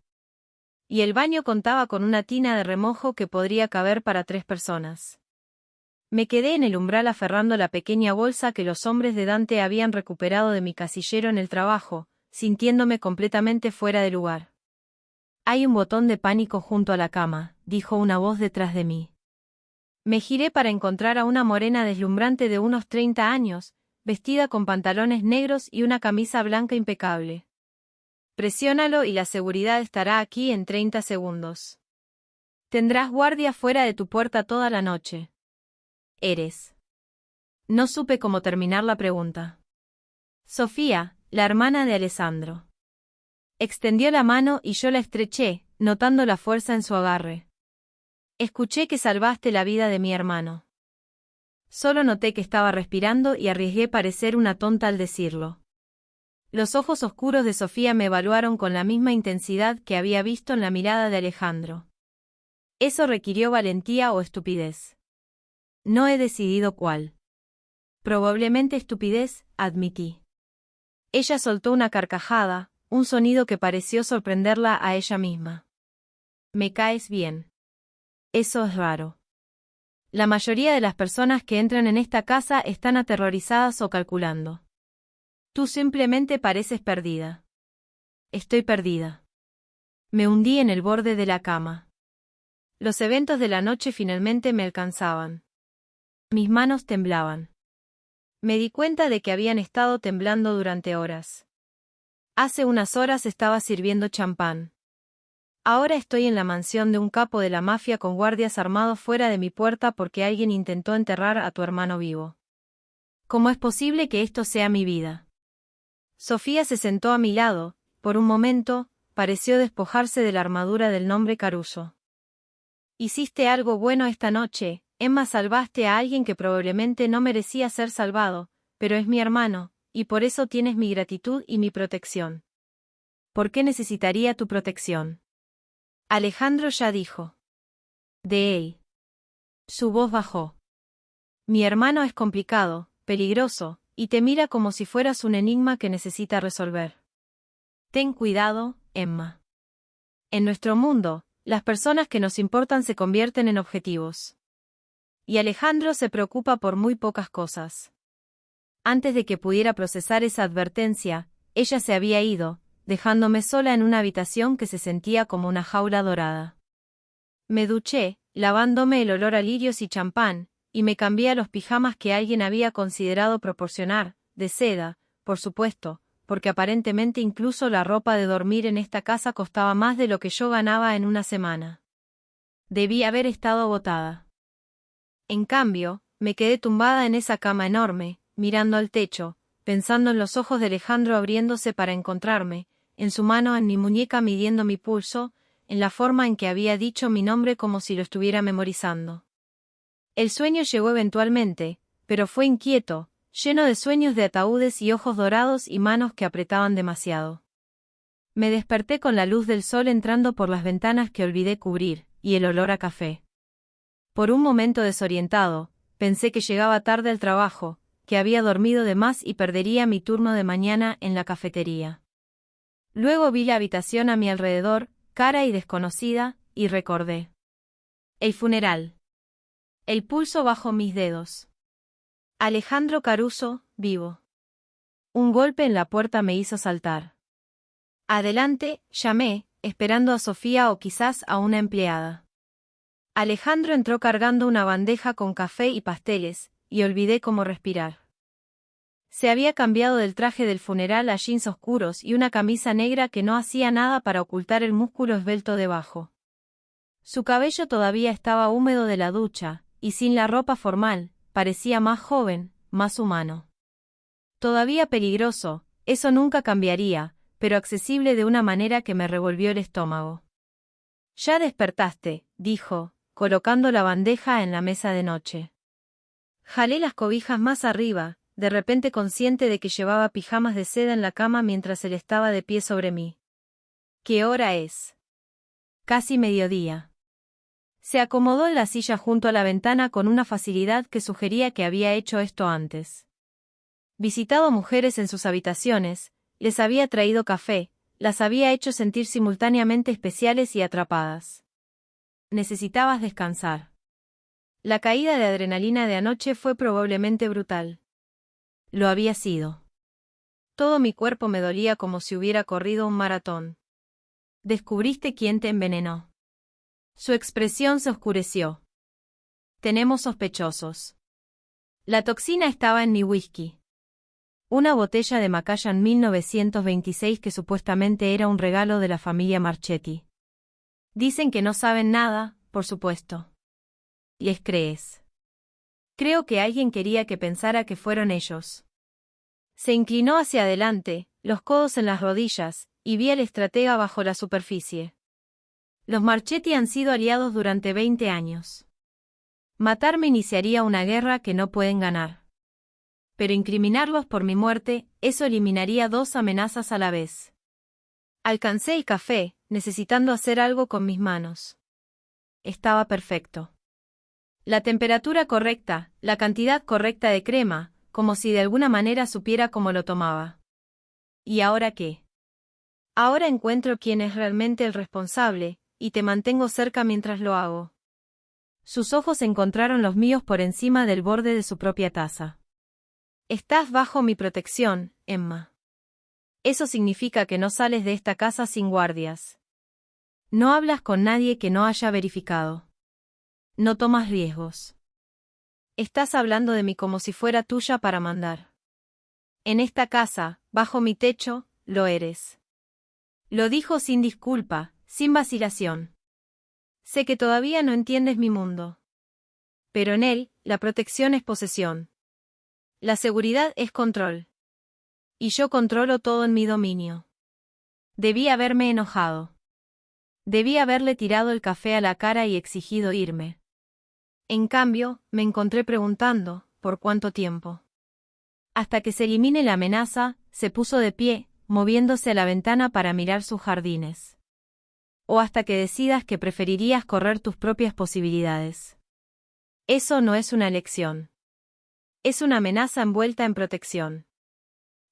Y el baño contaba con una tina de remojo que podría caber para 3 personas. Me quedé en el umbral aferrando la pequeña bolsa que los hombres de Dante habían recuperado de mi casillero en el trabajo, sintiéndome completamente fuera de lugar. Hay un botón de pánico junto a la cama, dijo una voz detrás de mí. Me giré para encontrar a una morena deslumbrante de unos 30 años, vestida con pantalones negros y una camisa blanca impecable. Presiónalo y la seguridad estará aquí en 30 segundos. Tendrás guardia fuera de tu puerta toda la noche. ¿Eres? No supe cómo terminar la pregunta. Sofía, la hermana de Alessandro. Extendió la mano y yo la estreché, notando la fuerza en su agarre. Escuché que salvaste la vida de mi hermano. Solo noté que estaba respirando y arriesgué parecer una tonta al decirlo. Los ojos oscuros de Sofía me evaluaron con la misma intensidad que había visto en la mirada de Alejandro. Eso requirió valentía o estupidez. No he decidido cuál. Probablemente estupidez, admití. Ella soltó una carcajada, un sonido que pareció sorprenderla a ella misma. Me caes bien. Eso es raro. La mayoría de las personas que entran en esta casa están aterrorizadas o calculando. Tú simplemente pareces perdida. Estoy perdida. Me hundí en el borde de la cama. Los eventos de la noche finalmente me alcanzaban. Mis manos temblaban. Me di cuenta de que habían estado temblando durante horas. Hace unas horas estaba sirviendo champán. Ahora estoy en la mansión de un capo de la mafia con guardias armados fuera de mi puerta porque alguien intentó enterrar a tu hermano vivo. ¿Cómo es posible que esto sea mi vida? Sofía se sentó a mi lado, por un momento, pareció despojarse de la armadura del nombre Caruso. Hiciste algo bueno esta noche, Emma, salvaste a alguien que probablemente no merecía ser salvado, pero es mi hermano, y por eso tienes mi gratitud y mi protección. ¿Por qué necesitaría tu protección? Alejandro ya dijo. De él. Su voz bajó. Mi hermano es complicado, peligroso, y te mira como si fueras un enigma que necesita resolver. Ten cuidado, Emma. En nuestro mundo, las personas que nos importan se convierten en objetivos. Y Alejandro se preocupa por muy pocas cosas. Antes de que pudiera procesar esa advertencia, ella se había ido, dejándome sola en una habitación que se sentía como una jaula dorada. Me duché, lavándome el olor a lirios y champán, y me cambié a los pijamas que alguien había considerado proporcionar, de seda, por supuesto, porque aparentemente incluso la ropa de dormir en esta casa costaba más de lo que yo ganaba en una semana. Debí haber estado agotada. En cambio, me quedé tumbada en esa cama enorme, mirando al techo, pensando en los ojos de Alejandro abriéndose para encontrarme, en su mano en mi muñeca midiendo mi pulso, en la forma en que había dicho mi nombre como si lo estuviera memorizando. El sueño llegó eventualmente, pero fue inquieto, lleno de sueños de ataúdes y ojos dorados y manos que apretaban demasiado. Me desperté con la luz del sol entrando por las ventanas que olvidé cubrir, y el olor a café. Por un momento desorientado, pensé que llegaba tarde al trabajo, que había dormido de más y perdería mi turno de mañana en la cafetería. Luego vi la habitación a mi alrededor, cara y desconocida, y recordé. El funeral. El pulso bajo mis dedos. Alejandro Caruso, vivo. Un golpe en la puerta me hizo saltar. Adelante, llamé, esperando a Sofía o quizás a una empleada. Alejandro entró cargando una bandeja con café y pasteles, y olvidé cómo respirar. Se había cambiado del traje del funeral a jeans oscuros y una camisa negra que no hacía nada para ocultar el músculo esbelto debajo. Su cabello todavía estaba húmedo de la ducha, y sin la ropa formal, parecía más joven, más humano. Todavía peligroso, eso nunca cambiaría, pero accesible de una manera que me revolvió el estómago. «Ya despertaste», dijo, colocando la bandeja en la mesa de noche. Jalé las cobijas más arriba, de repente consciente de que llevaba pijamas de seda en la cama mientras él estaba de pie sobre mí. «¿Qué hora es?» «Casi mediodía». Se acomodó en la silla junto a la ventana con una facilidad que sugería que había hecho esto antes. Visitado mujeres en sus habitaciones, les había traído café, las había hecho sentir simultáneamente especiales y atrapadas. Necesitabas descansar. La caída de adrenalina de anoche fue probablemente brutal. Lo había sido. Todo mi cuerpo me dolía como si hubiera corrido un maratón. ¿Descubriste quién te envenenó? Su expresión se oscureció. Tenemos sospechosos. La toxina estaba en mi whisky. Una botella de Macallan 1926 que supuestamente era un regalo de la familia Marchetti. Dicen que no saben nada, por supuesto. ¿Les crees? Creo que alguien quería que pensara que fueron ellos. Se inclinó hacia adelante, los codos en las rodillas, y vi al estratega bajo la superficie. Los Marchetti han sido aliados durante 20 años. Matarme iniciaría una guerra que no pueden ganar. Pero incriminarlos por mi muerte, eso eliminaría 2 amenazas a la vez. Alcancé el café, necesitando hacer algo con mis manos. Estaba perfecto. La temperatura correcta, la cantidad correcta de crema, como si de alguna manera supiera cómo lo tomaba. ¿Y ahora qué? Ahora encuentro quién es realmente el responsable, y te mantengo cerca mientras lo hago. Sus ojos encontraron los míos por encima del borde de su propia taza. Estás bajo mi protección, Emma. Eso significa que no sales de esta casa sin guardias. No hablas con nadie que no haya verificado. No tomas riesgos. Estás hablando de mí como si fuera tuya para mandar. En esta casa, bajo mi techo, lo eres. Lo dijo sin disculpa, sin vacilación. Sé que todavía no entiendes mi mundo. Pero en él, la protección es posesión. La seguridad es control. Y yo controlo todo en mi dominio. Debí haberme enojado. Debí haberle tirado el café a la cara y exigido irme. En cambio, me encontré preguntando, ¿por cuánto tiempo? Hasta que se elimine la amenaza, se puso de pie, moviéndose a la ventana para mirar sus jardines. O hasta que decidas que preferirías correr tus propias posibilidades. Eso no es una elección. Es una amenaza envuelta en protección.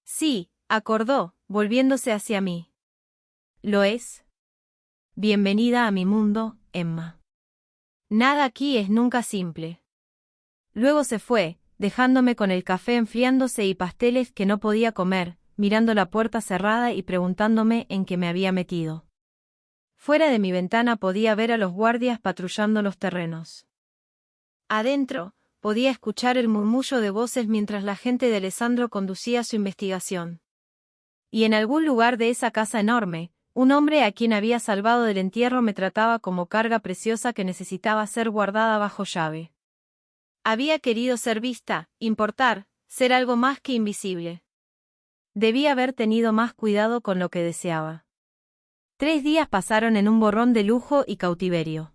Sí, acordó, volviéndose hacia mí. ¿Lo es? Bienvenida a mi mundo, Emma. Nada aquí es nunca simple. Luego se fue, dejándome con el café enfriándose y pasteles que no podía comer, mirando la puerta cerrada y preguntándome en qué me había metido. Fuera de mi ventana podía ver a los guardias patrullando los terrenos. Adentro, podía escuchar el murmullo de voces mientras la gente de Alessandro conducía su investigación. Y en algún lugar de esa casa enorme, un hombre a quien había salvado del entierro me trataba como carga preciosa que necesitaba ser guardada bajo llave. Había querido ser vista, importar, ser algo más que invisible. Debía haber tenido más cuidado con lo que deseaba. 3 días pasaron en un borrón de lujo y cautiverio.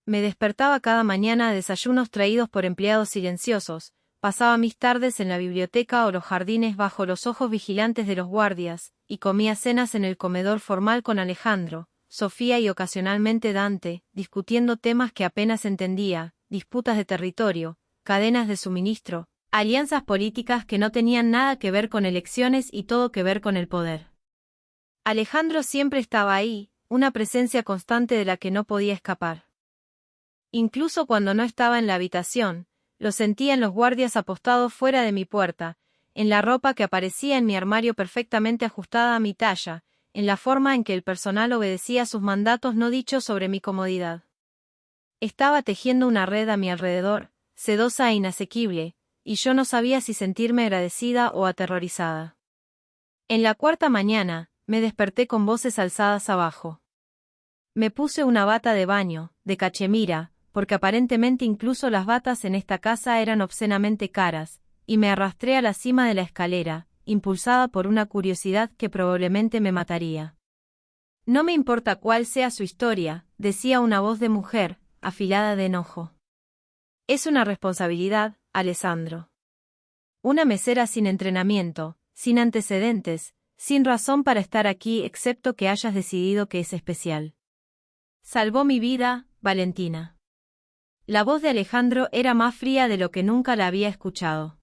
Me despertaba cada mañana a desayunos traídos por empleados silenciosos, pasaba mis tardes en la biblioteca o los jardines bajo los ojos vigilantes de los guardias, y comía cenas en el comedor formal con Alejandro, Sofía y ocasionalmente Dante, discutiendo temas que apenas entendía, disputas de territorio, cadenas de suministro, alianzas políticas que no tenían nada que ver con elecciones y todo que ver con el poder. Alejandro siempre estaba ahí, una presencia constante de la que no podía escapar. Incluso cuando no estaba en la habitación, lo sentía en los guardias apostados fuera de mi puerta, en la ropa que aparecía en mi armario perfectamente ajustada a mi talla, en la forma en que el personal obedecía sus mandatos no dichos sobre mi comodidad. Estaba tejiendo una red a mi alrededor, sedosa e inasequible, y yo no sabía si sentirme agradecida o aterrorizada. En la cuarta mañana, me desperté con voces alzadas abajo. Me puse una bata de baño, de cachemira, porque aparentemente incluso las batas en esta casa eran obscenamente caras, y me arrastré a la cima de la escalera, impulsada por una curiosidad que probablemente me mataría. No me importa cuál sea su historia, decía una voz de mujer, afilada de enojo. Es una responsabilidad, Alessandro. Una mesera sin entrenamiento, sin antecedentes, sin razón para estar aquí excepto que hayas decidido que es especial. Salvó mi vida, Valentina. La voz de Alejandro era más fría de lo que nunca la había escuchado.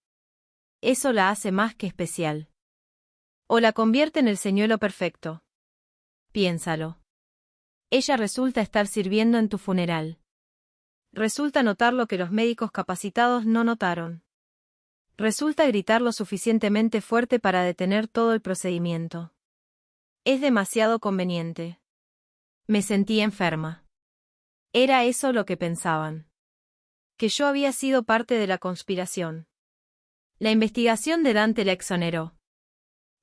Eso la hace más que especial. O la convierte en el señuelo perfecto. Piénsalo. Ella resulta estar sirviendo en tu funeral. Resulta notar lo que los médicos capacitados no notaron. Resulta gritar lo suficientemente fuerte para detener todo el procedimiento. Es demasiado conveniente. Me sentí enferma. Era eso lo que pensaban. Que yo había sido parte de la conspiración. La investigación de Dante la exoneró.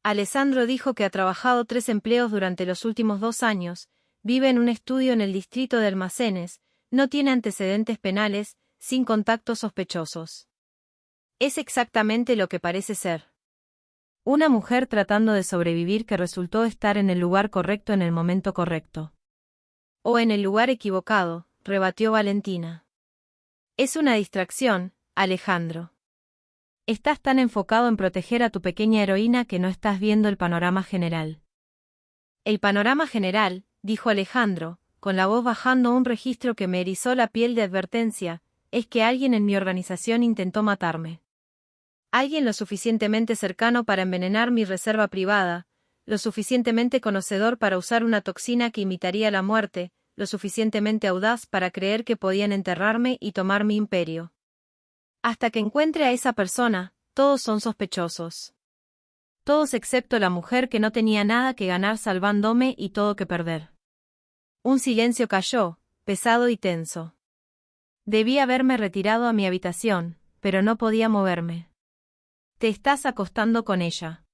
Alessandro dijo que ha trabajado 3 empleos durante los últimos 2 años, vive en un estudio en el distrito de Almacenes, no tiene antecedentes penales, sin contactos sospechosos. Es exactamente lo que parece ser. Una mujer tratando de sobrevivir que resultó estar en el lugar correcto en el momento correcto. O en el lugar equivocado, rebatió Valentina. Es una distracción, Alejandro. Estás tan enfocado en proteger a tu pequeña heroína que no estás viendo el panorama general. El panorama general, dijo Alejandro, con la voz bajando un registro que me erizó la piel de advertencia, es que alguien en mi organización intentó matarme. Alguien lo suficientemente cercano para envenenar mi reserva privada, lo suficientemente conocedor para usar una toxina que imitaría la muerte, lo suficientemente audaz para creer que podían enterrarme y tomar mi imperio. Hasta que encuentre a esa persona, todos son sospechosos. Todos excepto la mujer que no tenía nada que ganar salvándome y todo que perder. Un silencio cayó, pesado y tenso. Debí haberme retirado a mi habitación, pero no podía moverme. Te estás acostando con ella.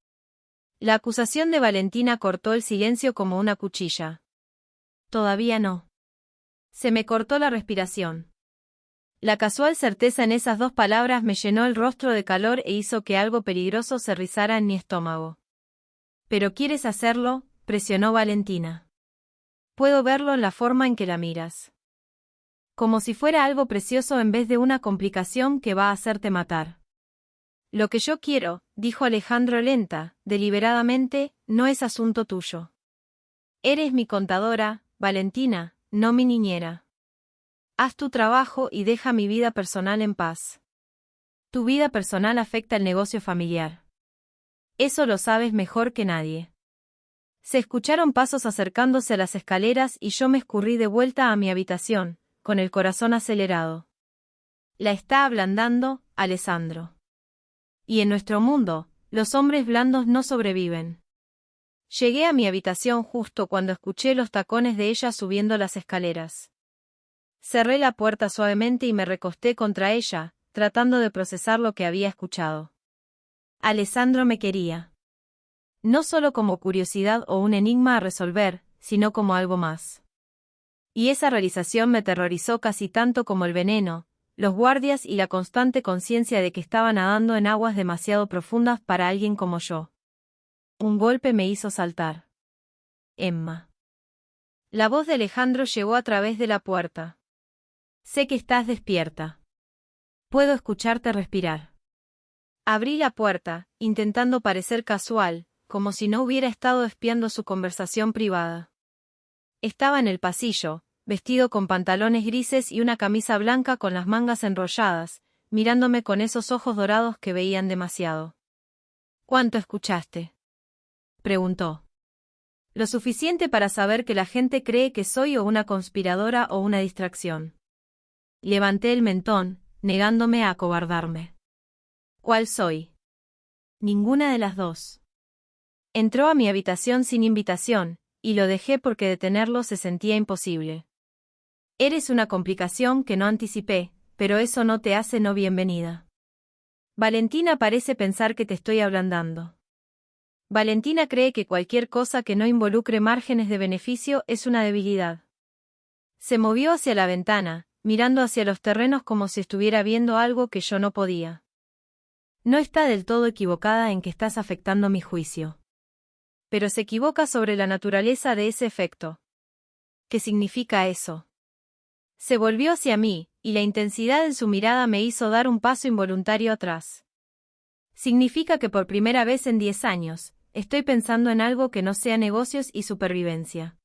La acusación de Valentina cortó el silencio como una cuchilla. Todavía no. Se me cortó la respiración. La casual certeza en esas 2 palabras me llenó el rostro de calor e hizo que algo peligroso se rizara en mi estómago. ¿Pero quieres hacerlo?, presionó Valentina. Puedo verlo en la forma en que la miras. Como si fuera algo precioso en vez de una complicación que va a hacerte matar. Lo que yo quiero, dijo Alejandro lenta, deliberadamente, no es asunto tuyo. Eres mi contadora, Valentina, no mi niñera. Haz tu trabajo y deja mi vida personal en paz. Tu vida personal afecta el negocio familiar. Eso lo sabes mejor que nadie. Se escucharon pasos acercándose a las escaleras y yo me escurrí de vuelta a mi habitación, con el corazón acelerado. La está ablandando, Alessandro. Y en nuestro mundo, los hombres blandos no sobreviven. Llegué a mi habitación justo cuando escuché los tacones de ella subiendo las escaleras. Cerré la puerta suavemente y me recosté contra ella, tratando de procesar lo que había escuchado. Alessandro me quería. No solo como curiosidad o un enigma a resolver, sino como algo más. Y esa realización me aterrorizó casi tanto como el veneno, los guardias y la constante conciencia de que estaba nadando en aguas demasiado profundas para alguien como yo. Un golpe me hizo saltar. Emma. La voz de Alejandro llegó a través de la puerta. Sé que estás despierta. Puedo escucharte respirar. Abrí la puerta, intentando parecer casual, como si no hubiera estado espiando su conversación privada. Estaba en el pasillo, vestido con pantalones grises y una camisa blanca con las mangas enrolladas, mirándome con esos ojos dorados que veían demasiado. ¿Cuánto escuchaste?, preguntó. Lo suficiente para saber que la gente cree que soy o una conspiradora o una distracción. Levanté el mentón, negándome a acobardarme. ¿Cuál soy? Ninguna de las dos. Entró a mi habitación sin invitación, y lo dejé porque detenerlo se sentía imposible. Eres una complicación que no anticipé, pero eso no te hace no bienvenida. Valentina parece pensar que te estoy ablandando. Valentina cree que cualquier cosa que no involucre márgenes de beneficio es una debilidad. Se movió hacia la ventana, mirando hacia los terrenos como si estuviera viendo algo que yo no podía. No está del todo equivocada en que estás afectando mi juicio. Pero se equivoca sobre la naturaleza de ese efecto. ¿Qué significa eso? Se volvió hacia mí, y la intensidad en su mirada me hizo dar un paso involuntario atrás. Significa que por primera vez en 10 años, estoy pensando en algo que no sea negocios y supervivencia.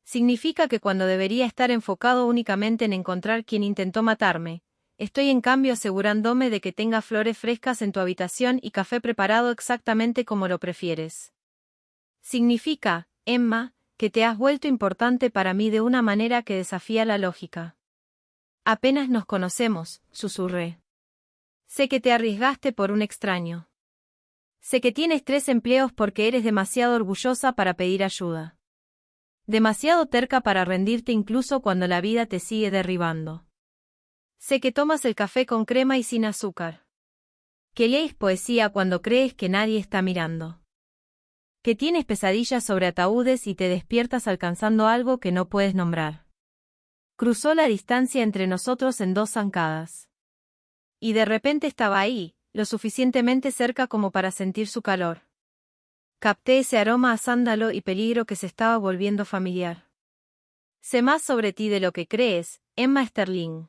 Significa que cuando debería estar enfocado únicamente en encontrar quien intentó matarme, estoy en cambio asegurándome de que tenga flores frescas en tu habitación y café preparado exactamente como lo prefieres. Significa, Emma, que te has vuelto importante para mí de una manera que desafía la lógica. Apenas nos conocemos, susurré. Sé que te arriesgaste por un extraño. Sé que tienes 3 empleos porque eres demasiado orgullosa para pedir ayuda. Demasiado terca para rendirte incluso cuando la vida te sigue derribando. Sé que tomas el café con crema y sin azúcar. Que lees poesía cuando crees que nadie está mirando. Que tienes pesadillas sobre ataúdes y te despiertas alcanzando algo que no puedes nombrar. Cruzó la distancia entre nosotros en 2 zancadas. Y de repente estaba ahí, lo suficientemente cerca como para sentir su calor. Capté ese aroma a sándalo y peligro que se estaba volviendo familiar. Sé más sobre ti de lo que crees, Emma Sterling.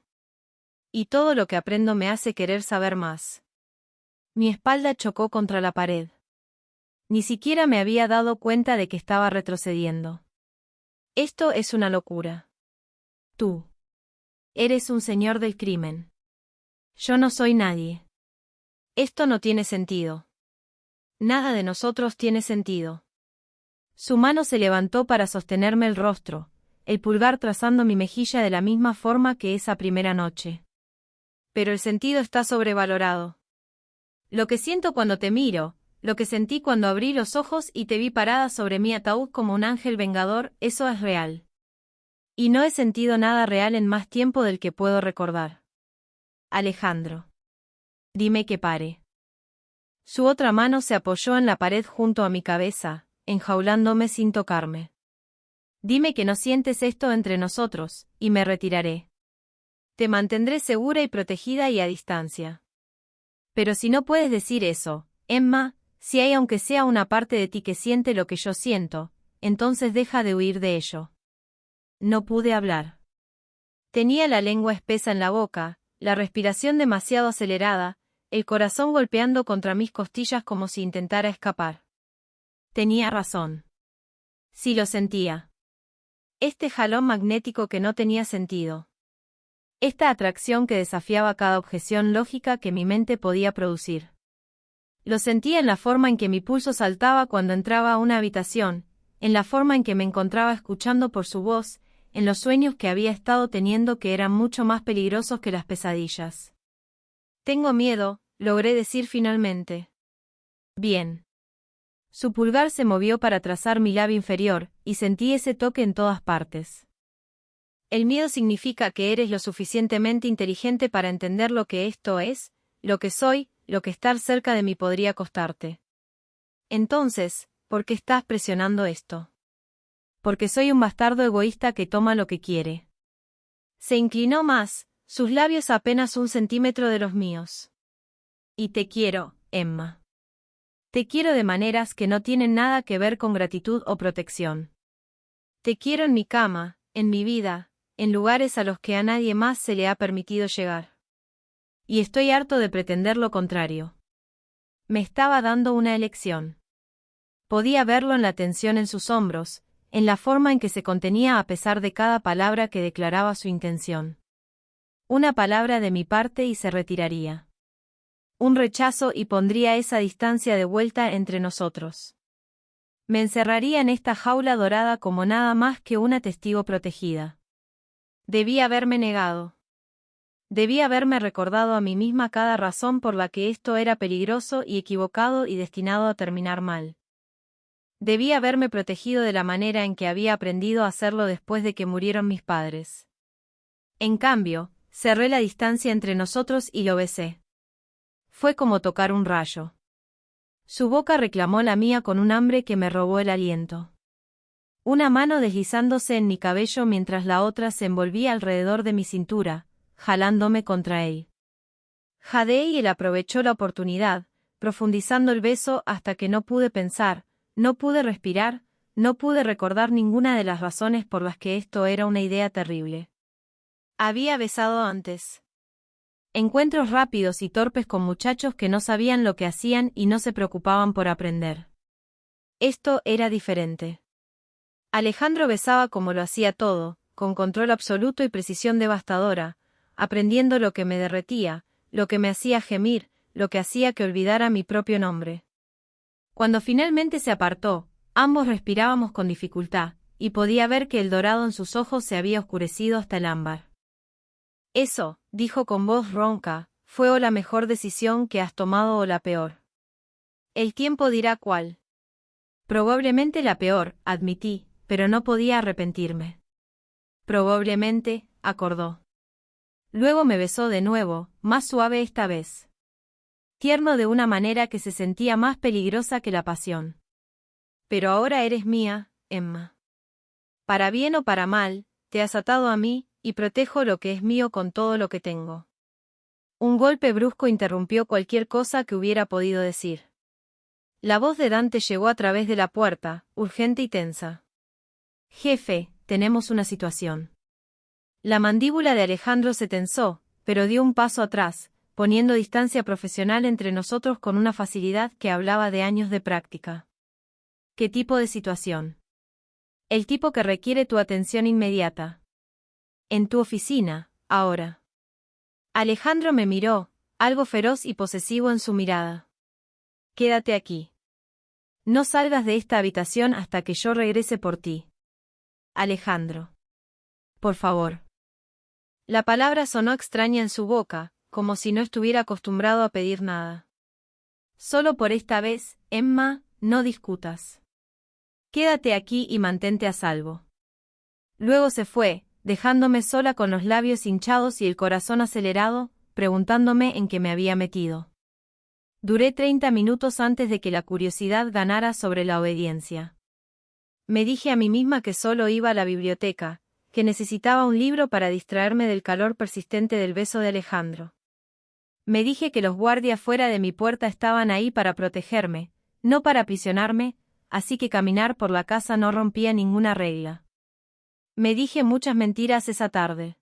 Y todo lo que aprendo me hace querer saber más. Mi espalda chocó contra la pared. Ni siquiera me había dado cuenta de que estaba retrocediendo. Esto es una locura. Tú. Eres un señor del crimen. Yo no soy nadie. Esto no tiene sentido. Nada de nosotros tiene sentido. Su mano se levantó para sostenerme el rostro, el pulgar trazando mi mejilla de la misma forma que esa primera noche. Pero el sentido está sobrevalorado. Lo que siento cuando te miro, lo que sentí cuando abrí los ojos y te vi parada sobre mi ataúd como un ángel vengador, eso es real. Y no he sentido nada real en más tiempo del que puedo recordar. Alejandro. Dime que pare. Su otra mano se apoyó en la pared junto a mi cabeza, enjaulándome sin tocarme. Dime que no sientes esto entre nosotros, y me retiraré. Te mantendré segura y protegida y a distancia. Pero si no puedes decir eso, Emma, si hay aunque sea una parte de ti que siente lo que yo siento, entonces deja de huir de ello. No pude hablar. Tenía la lengua espesa en la boca, la respiración demasiado acelerada, el corazón golpeando contra mis costillas como si intentara escapar. Tenía razón. Sí lo sentía. Este jalón magnético que no tenía sentido. Esta atracción que desafiaba cada objeción lógica que mi mente podía producir. Lo sentía en la forma en que mi pulso saltaba cuando entraba a una habitación, en la forma en que me encontraba escuchando por su voz, en los sueños que había estado teniendo que eran mucho más peligrosos que las pesadillas. Tengo miedo, logré decir finalmente. Bien. Su pulgar se movió para trazar mi labio inferior, y sentí ese toque en todas partes. El miedo significa que eres lo suficientemente inteligente para entender lo que esto es, lo que soy, lo que estar cerca de mí podría costarte. Entonces, ¿por qué estás presionando esto? Porque soy un bastardo egoísta que toma lo que quiere. Se inclinó más, sus labios apenas 1 centímetro de los míos. Y te quiero, Emma. Te quiero de maneras que no tienen nada que ver con gratitud o protección. Te quiero en mi cama, en mi vida, en lugares a los que a nadie más se le ha permitido llegar. Y estoy harto de pretender lo contrario. Me estaba dando una elección. Podía verlo en la tensión en sus hombros, en la forma en que se contenía a pesar de cada palabra que declaraba su intención. Una palabra de mi parte y se retiraría. Un rechazo y pondría esa distancia de vuelta entre nosotros. Me encerraría en esta jaula dorada como nada más que una testigo protegida. Debía haberme negado. Debía haberme recordado a mí misma cada razón por la que esto era peligroso y equivocado y destinado a terminar mal. Debía haberme protegido de la manera en que había aprendido a hacerlo después de que murieron mis padres. En cambio, cerré la distancia entre nosotros y lo besé. Fue como tocar un rayo. Su boca reclamó la mía con un hambre que me robó el aliento. Una mano deslizándose en mi cabello mientras la otra se envolvía alrededor de mi cintura, jalándome contra él. Jadeé y él aprovechó la oportunidad, profundizando el beso hasta que no pude pensar, no pude respirar, no pude recordar ninguna de las razones por las que esto era una idea terrible. Había besado antes. Encuentros rápidos y torpes con muchachos que no sabían lo que hacían y no se preocupaban por aprender. Esto era diferente. Alejandro besaba como lo hacía todo, con control absoluto y precisión devastadora, aprendiendo lo que me derretía, lo que me hacía gemir, lo que hacía que olvidara mi propio nombre. Cuando finalmente se apartó, ambos respirábamos con dificultad, y podía ver que el dorado en sus ojos se había oscurecido hasta el ámbar. Eso, dijo con voz ronca, fue o la mejor decisión que has tomado o la peor. El tiempo dirá cuál. Probablemente la peor, admití, pero no podía arrepentirme. Probablemente, acordó. Luego me besó de nuevo, más suave esta vez. Tierno de una manera que se sentía más peligrosa que la pasión. Pero ahora eres mía, Emma. Para bien o para mal, te has atado a mí, y protejo lo que es mío con todo lo que tengo. Un golpe brusco interrumpió cualquier cosa que hubiera podido decir. La voz de Dante llegó a través de la puerta, urgente y tensa. Jefe, tenemos una situación. La mandíbula de Alejandro se tensó, pero dio un paso atrás, poniendo distancia profesional entre nosotros con una facilidad que hablaba de años de práctica. ¿Qué tipo de situación? El tipo que requiere tu atención inmediata. En tu oficina, ahora. Alejandro me miró, algo feroz y posesivo en su mirada. Quédate aquí. No salgas de esta habitación hasta que yo regrese por ti. Alejandro. Por favor. La palabra sonó extraña en su boca, como si no estuviera acostumbrado a pedir nada. Solo por esta vez, Emma, no discutas. Quédate aquí y mantente a salvo. Luego se fue, dejándome sola con los labios hinchados y el corazón acelerado, preguntándome en qué me había metido. Duré 30 minutos antes de que la curiosidad ganara sobre la obediencia. Me dije a mí misma que solo iba a la biblioteca, que necesitaba un libro para distraerme del calor persistente del beso de Alejandro. Me dije que los guardias fuera de mi puerta estaban ahí para protegerme, no para aprisionarme, así que caminar por la casa no rompía ninguna regla. Me dije muchas mentiras esa tarde.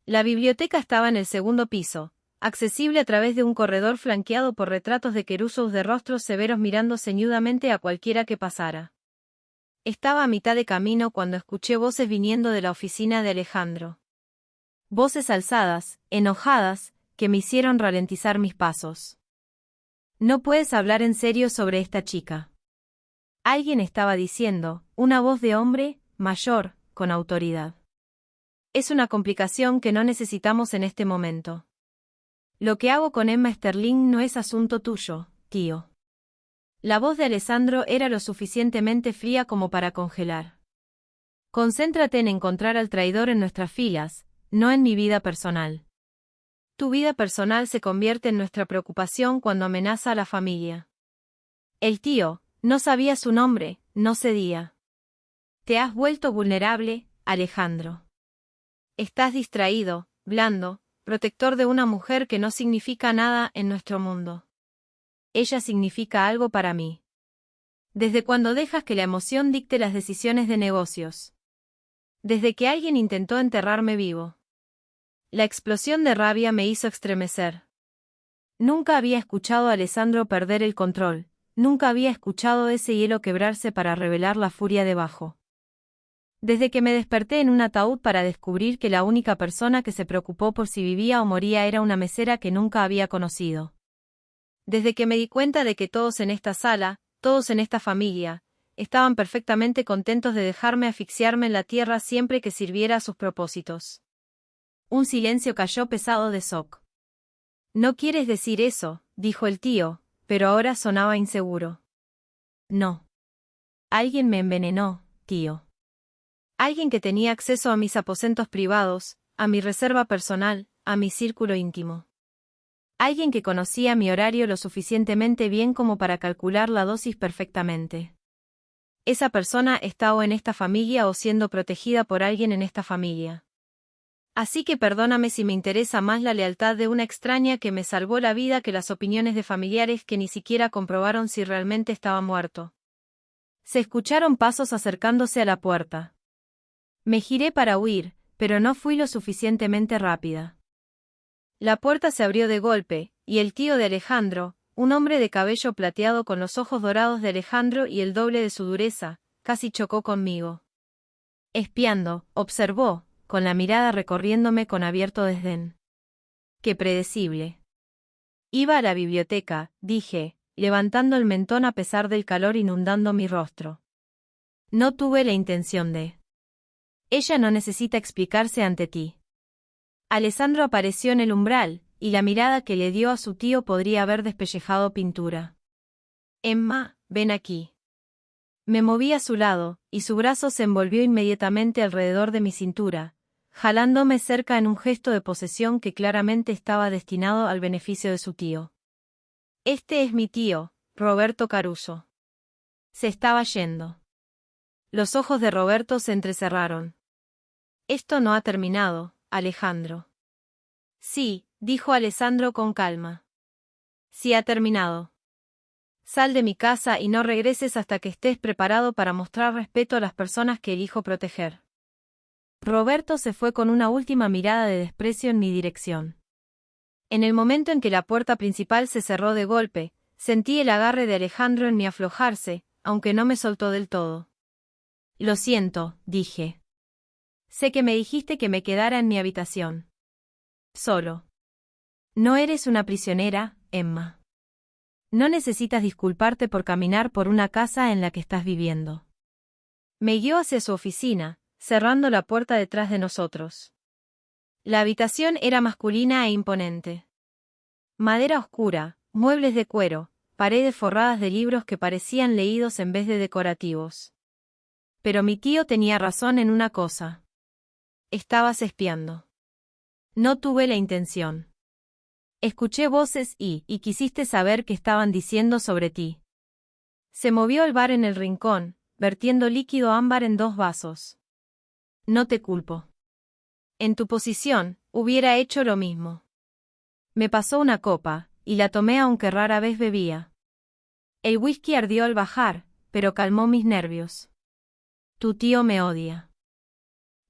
La biblioteca estaba en el segundo piso, accesible a través de un corredor flanqueado por retratos de querubines de rostros severos mirando ceñudamente a cualquiera que pasara. Estaba a mitad de camino cuando escuché voces viniendo de la oficina de Alejandro. Voces alzadas, enojadas, que me hicieron ralentizar mis pasos. No puedes hablar en serio sobre esta chica. Alguien estaba diciendo, una voz de hombre, mayor, con autoridad. Es una complicación que no necesitamos en este momento. Lo que hago con Emma Sterling no es asunto tuyo, tío. La voz de Alessandro era lo suficientemente fría como para congelar. Concéntrate en encontrar al traidor en nuestras filas, no en mi vida personal. Tu vida personal se convierte en nuestra preocupación cuando amenaza a la familia. El tío, no sabía su nombre, no cedía. Te has vuelto vulnerable, Alejandro. Estás distraído, blando, protector de una mujer que no significa nada en nuestro mundo. Ella significa algo para mí. Desde cuando dejas que la emoción dicte las decisiones de negocios. Desde que alguien intentó enterrarme vivo. La explosión de rabia me hizo estremecer. Nunca había escuchado a Alessandro perder el control, nunca había escuchado ese hielo quebrarse para revelar la furia debajo. Desde que me desperté en un ataúd para descubrir que la única persona que se preocupó por si vivía o moría era una mesera que nunca había conocido. Desde que me di cuenta de que todos en esta sala, todos en esta familia, estaban perfectamente contentos de dejarme asfixiarme en la tierra siempre que sirviera a sus propósitos. Un silencio cayó pesado de Sok. No quieres decir eso, dijo el tío, pero ahora sonaba inseguro. No. Alguien me envenenó, tío. Alguien que tenía acceso a mis aposentos privados, a mi reserva personal, a mi círculo íntimo. Alguien que conocía mi horario lo suficientemente bien como para calcular la dosis perfectamente. Esa persona está o en esta familia o siendo protegida por alguien en esta familia. Así que perdóname si me interesa más la lealtad de una extraña que me salvó la vida que las opiniones de familiares que ni siquiera comprobaron si realmente estaba muerto. Se escucharon pasos acercándose a la puerta. Me giré para huir, pero no fui lo suficientemente rápida. La puerta se abrió de golpe, y el tío de Alejandro, un hombre de cabello plateado con los ojos dorados de Alejandro y el doble de su dureza, casi chocó conmigo. Espiando, observó, con la mirada recorriéndome con abierto desdén. ¡Qué predecible! Iba a la biblioteca, dije, levantando el mentón a pesar del calor inundando mi rostro. No tuve la intención de. Ella no necesita explicarse ante ti. Alessandro apareció en el umbral, y la mirada que le dio a su tío podría haber despellejado pintura. Emma, ven aquí. Me moví a su lado, y su brazo se envolvió inmediatamente alrededor de mi cintura, jalándome cerca en un gesto de posesión que claramente estaba destinado al beneficio de su tío. Este es mi tío, Roberto Caruso. Se estaba yendo. Los ojos de Roberto se entrecerraron. Esto no ha terminado, Alejandro. Sí, dijo Alessandro con calma. Sí ha terminado. Sal de mi casa y no regreses hasta que estés preparado para mostrar respeto a las personas que elijo proteger. Roberto se fue con una última mirada de desprecio en mi dirección. En el momento en que la puerta principal se cerró de golpe, sentí el agarre de Alejandro en mi aflojarse, aunque no me soltó del todo. Lo siento, dije. Sé que me dijiste que me quedara en mi habitación. Solo. No eres una prisionera, Emma. No necesitas disculparte por caminar por una casa en la que estás viviendo. Me guió hacia su oficina, cerrando la puerta detrás de nosotros. La habitación era masculina e imponente. Madera oscura, muebles de cuero, paredes forradas de libros que parecían leídos en vez de decorativos. Pero mi tío tenía razón en una cosa. Estabas espiando. No tuve la intención. Escuché voces y quisiste saber qué estaban diciendo sobre ti. Se movió el bar en el rincón, vertiendo líquido ámbar en 2 vasos. No te culpo. En tu posición, hubiera hecho lo mismo. Me pasó una copa, y la tomé aunque rara vez bebía. El whisky ardió al bajar, pero calmó mis nervios. Tu tío me odia.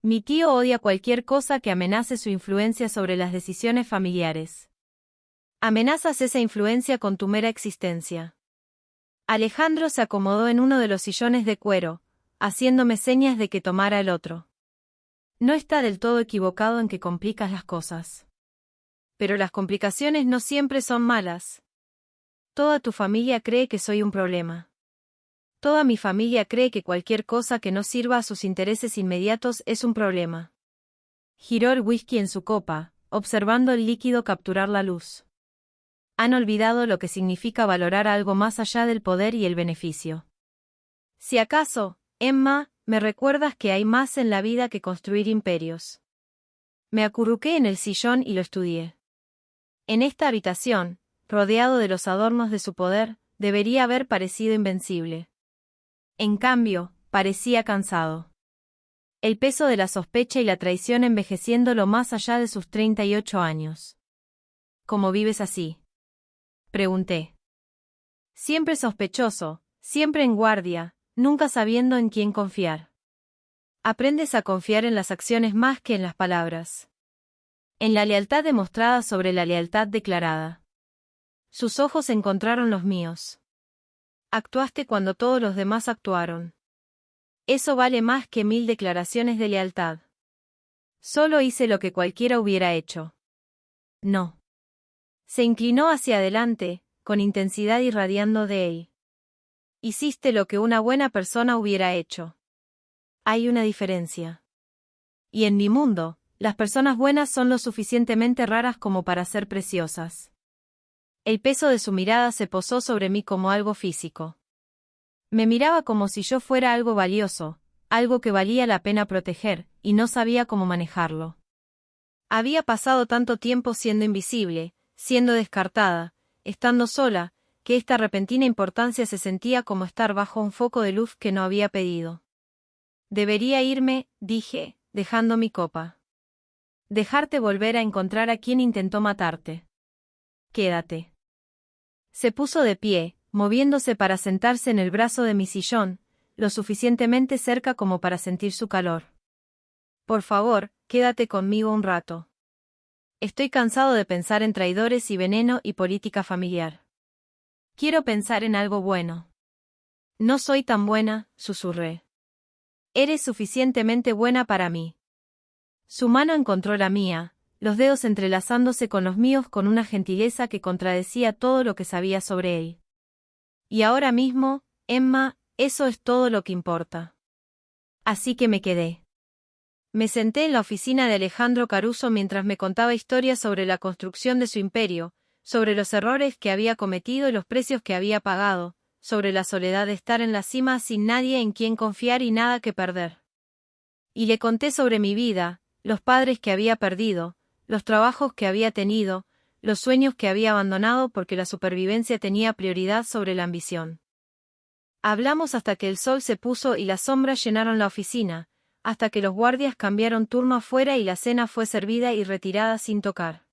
Mi tío odia cualquier cosa que amenace su influencia sobre las decisiones familiares. Amenazas esa influencia con tu mera existencia. Alejandro se acomodó en uno de los sillones de cuero, haciéndome señas de que tomara el otro. No está del todo equivocado en que complicas las cosas. Pero las complicaciones no siempre son malas. Toda tu familia cree que soy un problema. Toda mi familia cree que cualquier cosa que no sirva a sus intereses inmediatos es un problema. Giró el whisky en su copa, observando el líquido capturar la luz. Han olvidado lo que significa valorar algo más allá del poder y el beneficio. Si acaso, Emma, me recuerdas que hay más en la vida que construir imperios. Me acurruqué en el sillón y lo estudié. En esta habitación, rodeado de los adornos de su poder, debería haber parecido invencible. En cambio, parecía cansado. El peso de la sospecha y la traición envejeciéndolo más allá de sus 38 años. ¿Cómo vives así?, pregunté. Siempre sospechoso, siempre en guardia, nunca sabiendo en quién confiar. Aprendes a confiar en las acciones más que en las palabras. En la lealtad demostrada sobre la lealtad declarada. Sus ojos encontraron los míos. Actuaste cuando todos los demás actuaron. Eso vale más que 1000 declaraciones de lealtad. Solo hice lo que cualquiera hubiera hecho. No. Se inclinó hacia adelante, con intensidad irradiando de él. Hiciste lo que una buena persona hubiera hecho. Hay una diferencia. Y en mi mundo, las personas buenas son lo suficientemente raras como para ser preciosas. El peso de su mirada se posó sobre mí como algo físico. Me miraba como si yo fuera algo valioso, algo que valía la pena proteger, y no sabía cómo manejarlo. Había pasado tanto tiempo siendo invisible, siendo descartada, estando sola, que esta repentina importancia se sentía como estar bajo un foco de luz que no había pedido. Debería irme, dije, dejando mi copa. Dejarte volver a encontrar a quien intentó matarte. Quédate. Se puso de pie, moviéndose para sentarse en el brazo de mi sillón, lo suficientemente cerca como para sentir su calor. Por favor, quédate conmigo un rato. Estoy cansado de pensar en traidores y veneno y política familiar. Quiero pensar en algo bueno. No soy tan buena, susurré. Eres suficientemente buena para mí. Su mano encontró la mía, los dedos entrelazándose con los míos con una gentileza que contradecía todo lo que sabía sobre él. Y ahora mismo, Emma, eso es todo lo que importa. Así que me quedé. Me senté en la oficina de Alejandro Caruso mientras me contaba historias sobre la construcción de su imperio, sobre los errores que había cometido y los precios que había pagado, sobre la soledad de estar en la cima sin nadie en quien confiar y nada que perder. Y le conté sobre mi vida, los padres que había perdido, los trabajos que había tenido, los sueños que había abandonado porque la supervivencia tenía prioridad sobre la ambición. Hablamos hasta que el sol se puso y las sombras llenaron la oficina, hasta que los guardias cambiaron turno afuera y la cena fue servida y retirada sin tocar.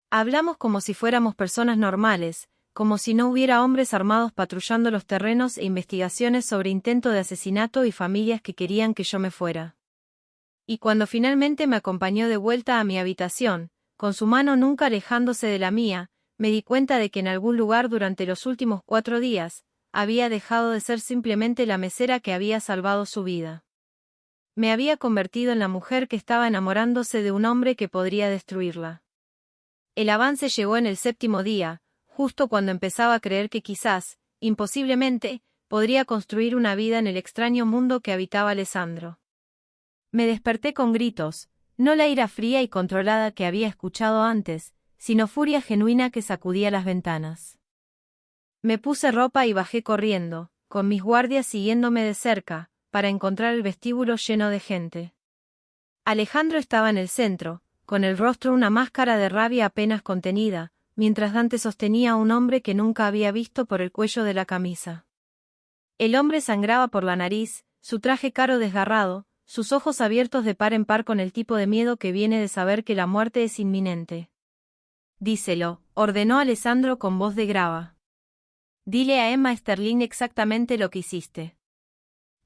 Hablamos como si fuéramos personas normales, como si no hubiera hombres armados patrullando los terrenos e investigaciones sobre intento de asesinato y familias que querían que yo me fuera. Y cuando finalmente me acompañó de vuelta a mi habitación, con su mano nunca alejándose de la mía, me di cuenta de que en algún lugar durante los últimos 4 días, había dejado de ser simplemente la mesera que había salvado su vida. Me había convertido en la mujer que estaba enamorándose de un hombre que podría destruirla. El avance llegó en el 7º día, justo cuando empezaba a creer que quizás, imposiblemente, podría construir una vida en el extraño mundo que habitaba Alessandro. Me desperté con gritos, no la ira fría y controlada que había escuchado antes, sino furia genuina que sacudía las ventanas. Me puse ropa y bajé corriendo, con mis guardias siguiéndome de cerca, para encontrar el vestíbulo lleno de gente. Alejandro estaba en el centro, con el rostro una máscara de rabia apenas contenida, mientras Dante sostenía a un hombre que nunca había visto por el cuello de la camisa. El hombre sangraba por la nariz, su traje caro desgarrado, sus ojos abiertos de par en par con el tipo de miedo que viene de saber que la muerte es inminente. Díselo, ordenó Alessandro con voz de grava. Dile a Emma Sterling exactamente lo que hiciste.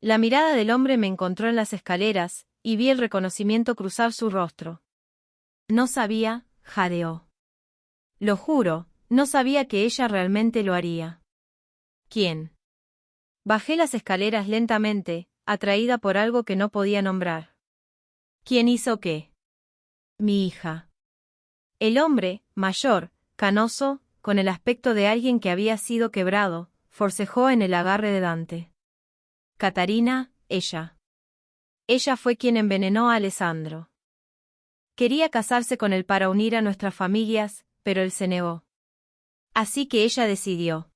La mirada del hombre me encontró en las escaleras, y vi el reconocimiento cruzar su rostro. No sabía, jadeó. Lo juro, no sabía que ella realmente lo haría. ¿Quién? Bajé las escaleras lentamente, atraída por algo que no podía nombrar. ¿Quién hizo qué? Mi hija. El hombre, mayor, canoso, con el aspecto de alguien que había sido quebrado, forcejó en el agarre de Dante. Catarina, ella. Ella fue quien envenenó a Alessandro. Quería casarse con él para unir a nuestras familias, pero él se negó. Así que ella decidió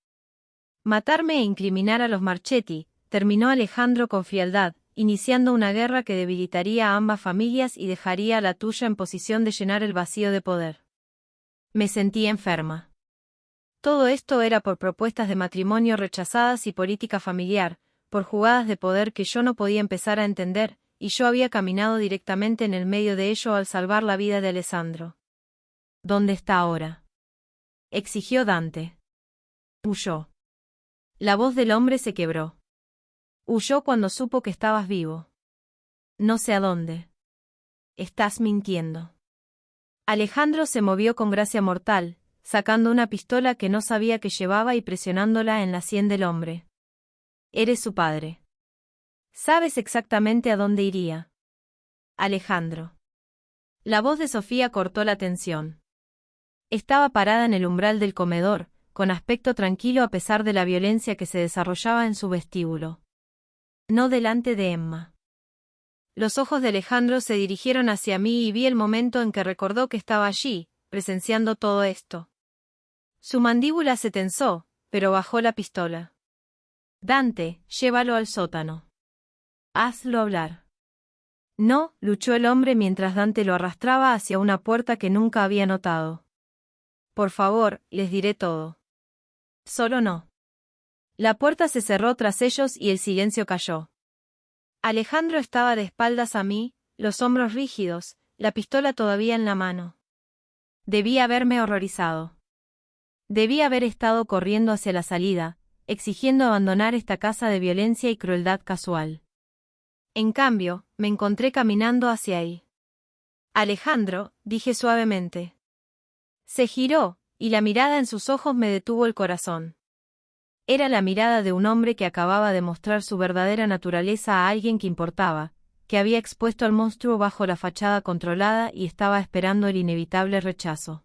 matarme e incriminar a los Marchetti, terminó Alejandro con frialdad, iniciando una guerra que debilitaría a ambas familias y dejaría a la tuya en posición de llenar el vacío de poder. Me sentí enferma. Todo esto era por propuestas de matrimonio rechazadas y política familiar, por jugadas de poder que yo no podía empezar a entender, y yo había caminado directamente en el medio de ello al salvar la vida de Alessandro. ¿Dónde está ahora?, exigió Dante. Huyó. La voz del hombre se quebró. Huyó cuando supo que estabas vivo. No sé a dónde. Estás mintiendo. Alejandro se movió con gracia mortal, sacando una pistola que no sabía que llevaba y presionándola en la sien del hombre. Eres su padre. Sabes exactamente a dónde iría. Alejandro. La voz de Sofía cortó la tensión. Estaba parada en el umbral del comedor, con aspecto tranquilo a pesar de la violencia que se desarrollaba en su vestíbulo. No delante de Emma. Los ojos de Alejandro se dirigieron hacia mí y vi el momento en que recordó que estaba allí, presenciando todo esto. Su mandíbula se tensó, pero bajó la pistola. Dante, llévalo al sótano. Hazlo hablar. No, luchó el hombre mientras Dante lo arrastraba hacia una puerta que nunca había notado. por favor, les diré todo. Solo no. La puerta se cerró tras ellos y el silencio cayó. Alejandro estaba de espaldas a mí, los hombros rígidos, la pistola todavía en la mano. Debí haberme horrorizado. Debí haber estado corriendo hacia la salida, exigiendo abandonar esta casa de violencia y crueldad casual. En cambio, me encontré caminando hacia él. Alejandro, dije suavemente. Se giró, y la mirada en sus ojos me detuvo el corazón. Era la mirada de un hombre que acababa de mostrar su verdadera naturaleza a alguien que importaba, que había expuesto al monstruo bajo la fachada controlada y estaba esperando el inevitable rechazo.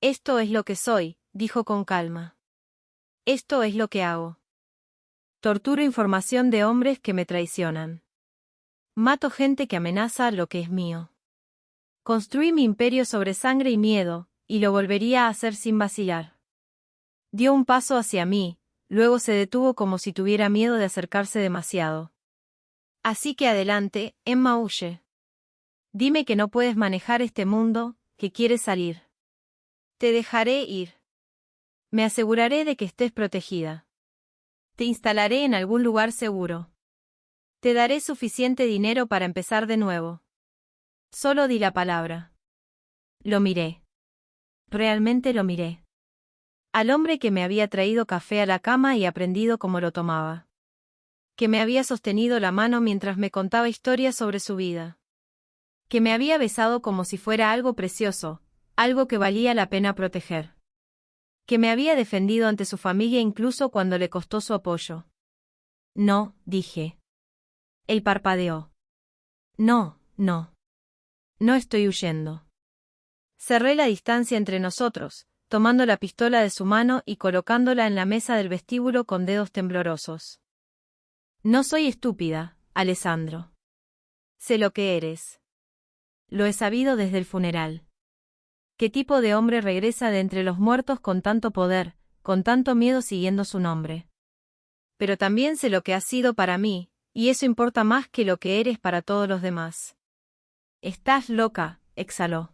Esto es lo que soy, dijo con calma. Esto es lo que hago. Torturo información de hombres que me traicionan. Mato gente que amenaza lo que es mío. Construí mi imperio sobre sangre y miedo, y lo volvería a hacer sin vacilar. Dio un paso hacia mí, luego se detuvo como si tuviera miedo de acercarse demasiado. Así que adelante, Emma, huye. Dime que no puedes manejar este mundo, que quieres salir. Te dejaré ir. Me aseguraré de que estés protegida. Te instalaré en algún lugar seguro. Te daré suficiente dinero para empezar de nuevo. Solo di la palabra. Lo miré. Realmente lo miré. Al hombre que me había traído café a la cama y aprendido cómo lo tomaba. Que me había sostenido la mano mientras me contaba historias sobre su vida. Que me había besado como si fuera algo precioso, algo que valía la pena proteger. Que me había defendido ante su familia incluso cuando le costó su apoyo. No, dije. Él parpadeó. No, no. No estoy huyendo. Cerré la distancia entre nosotros, tomando la pistola de su mano y colocándola en la mesa del vestíbulo con dedos temblorosos. No soy estúpida, Alessandro. Sé lo que eres. Lo he sabido desde el funeral. ¿Qué tipo de hombre regresa de entre los muertos con tanto poder, con tanto miedo siguiendo su nombre? Pero también sé lo que has sido para mí, y eso importa más que lo que eres para todos los demás. Estás loca, exhaló.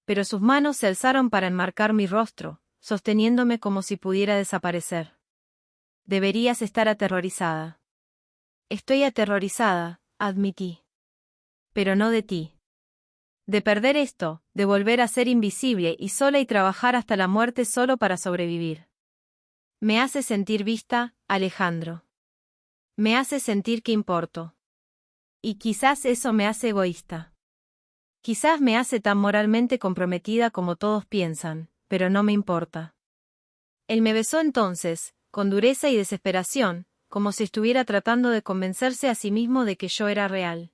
Pero sus manos se alzaron para enmarcar mi rostro, sosteniéndome como si pudiera desaparecer. Deberías estar aterrorizada. Estoy aterrorizada, admití. Pero no de ti. De perder esto, de volver a ser invisible y sola y trabajar hasta la muerte solo para sobrevivir. Me hace sentir vista, Alejandro. Me hace sentir que importo. Y quizás eso me hace egoísta. Quizás me hace tan moralmente comprometida como todos piensan, pero no me importa. Él me besó entonces, con dureza y desesperación, como si estuviera tratando de convencerse a sí mismo de que yo era real.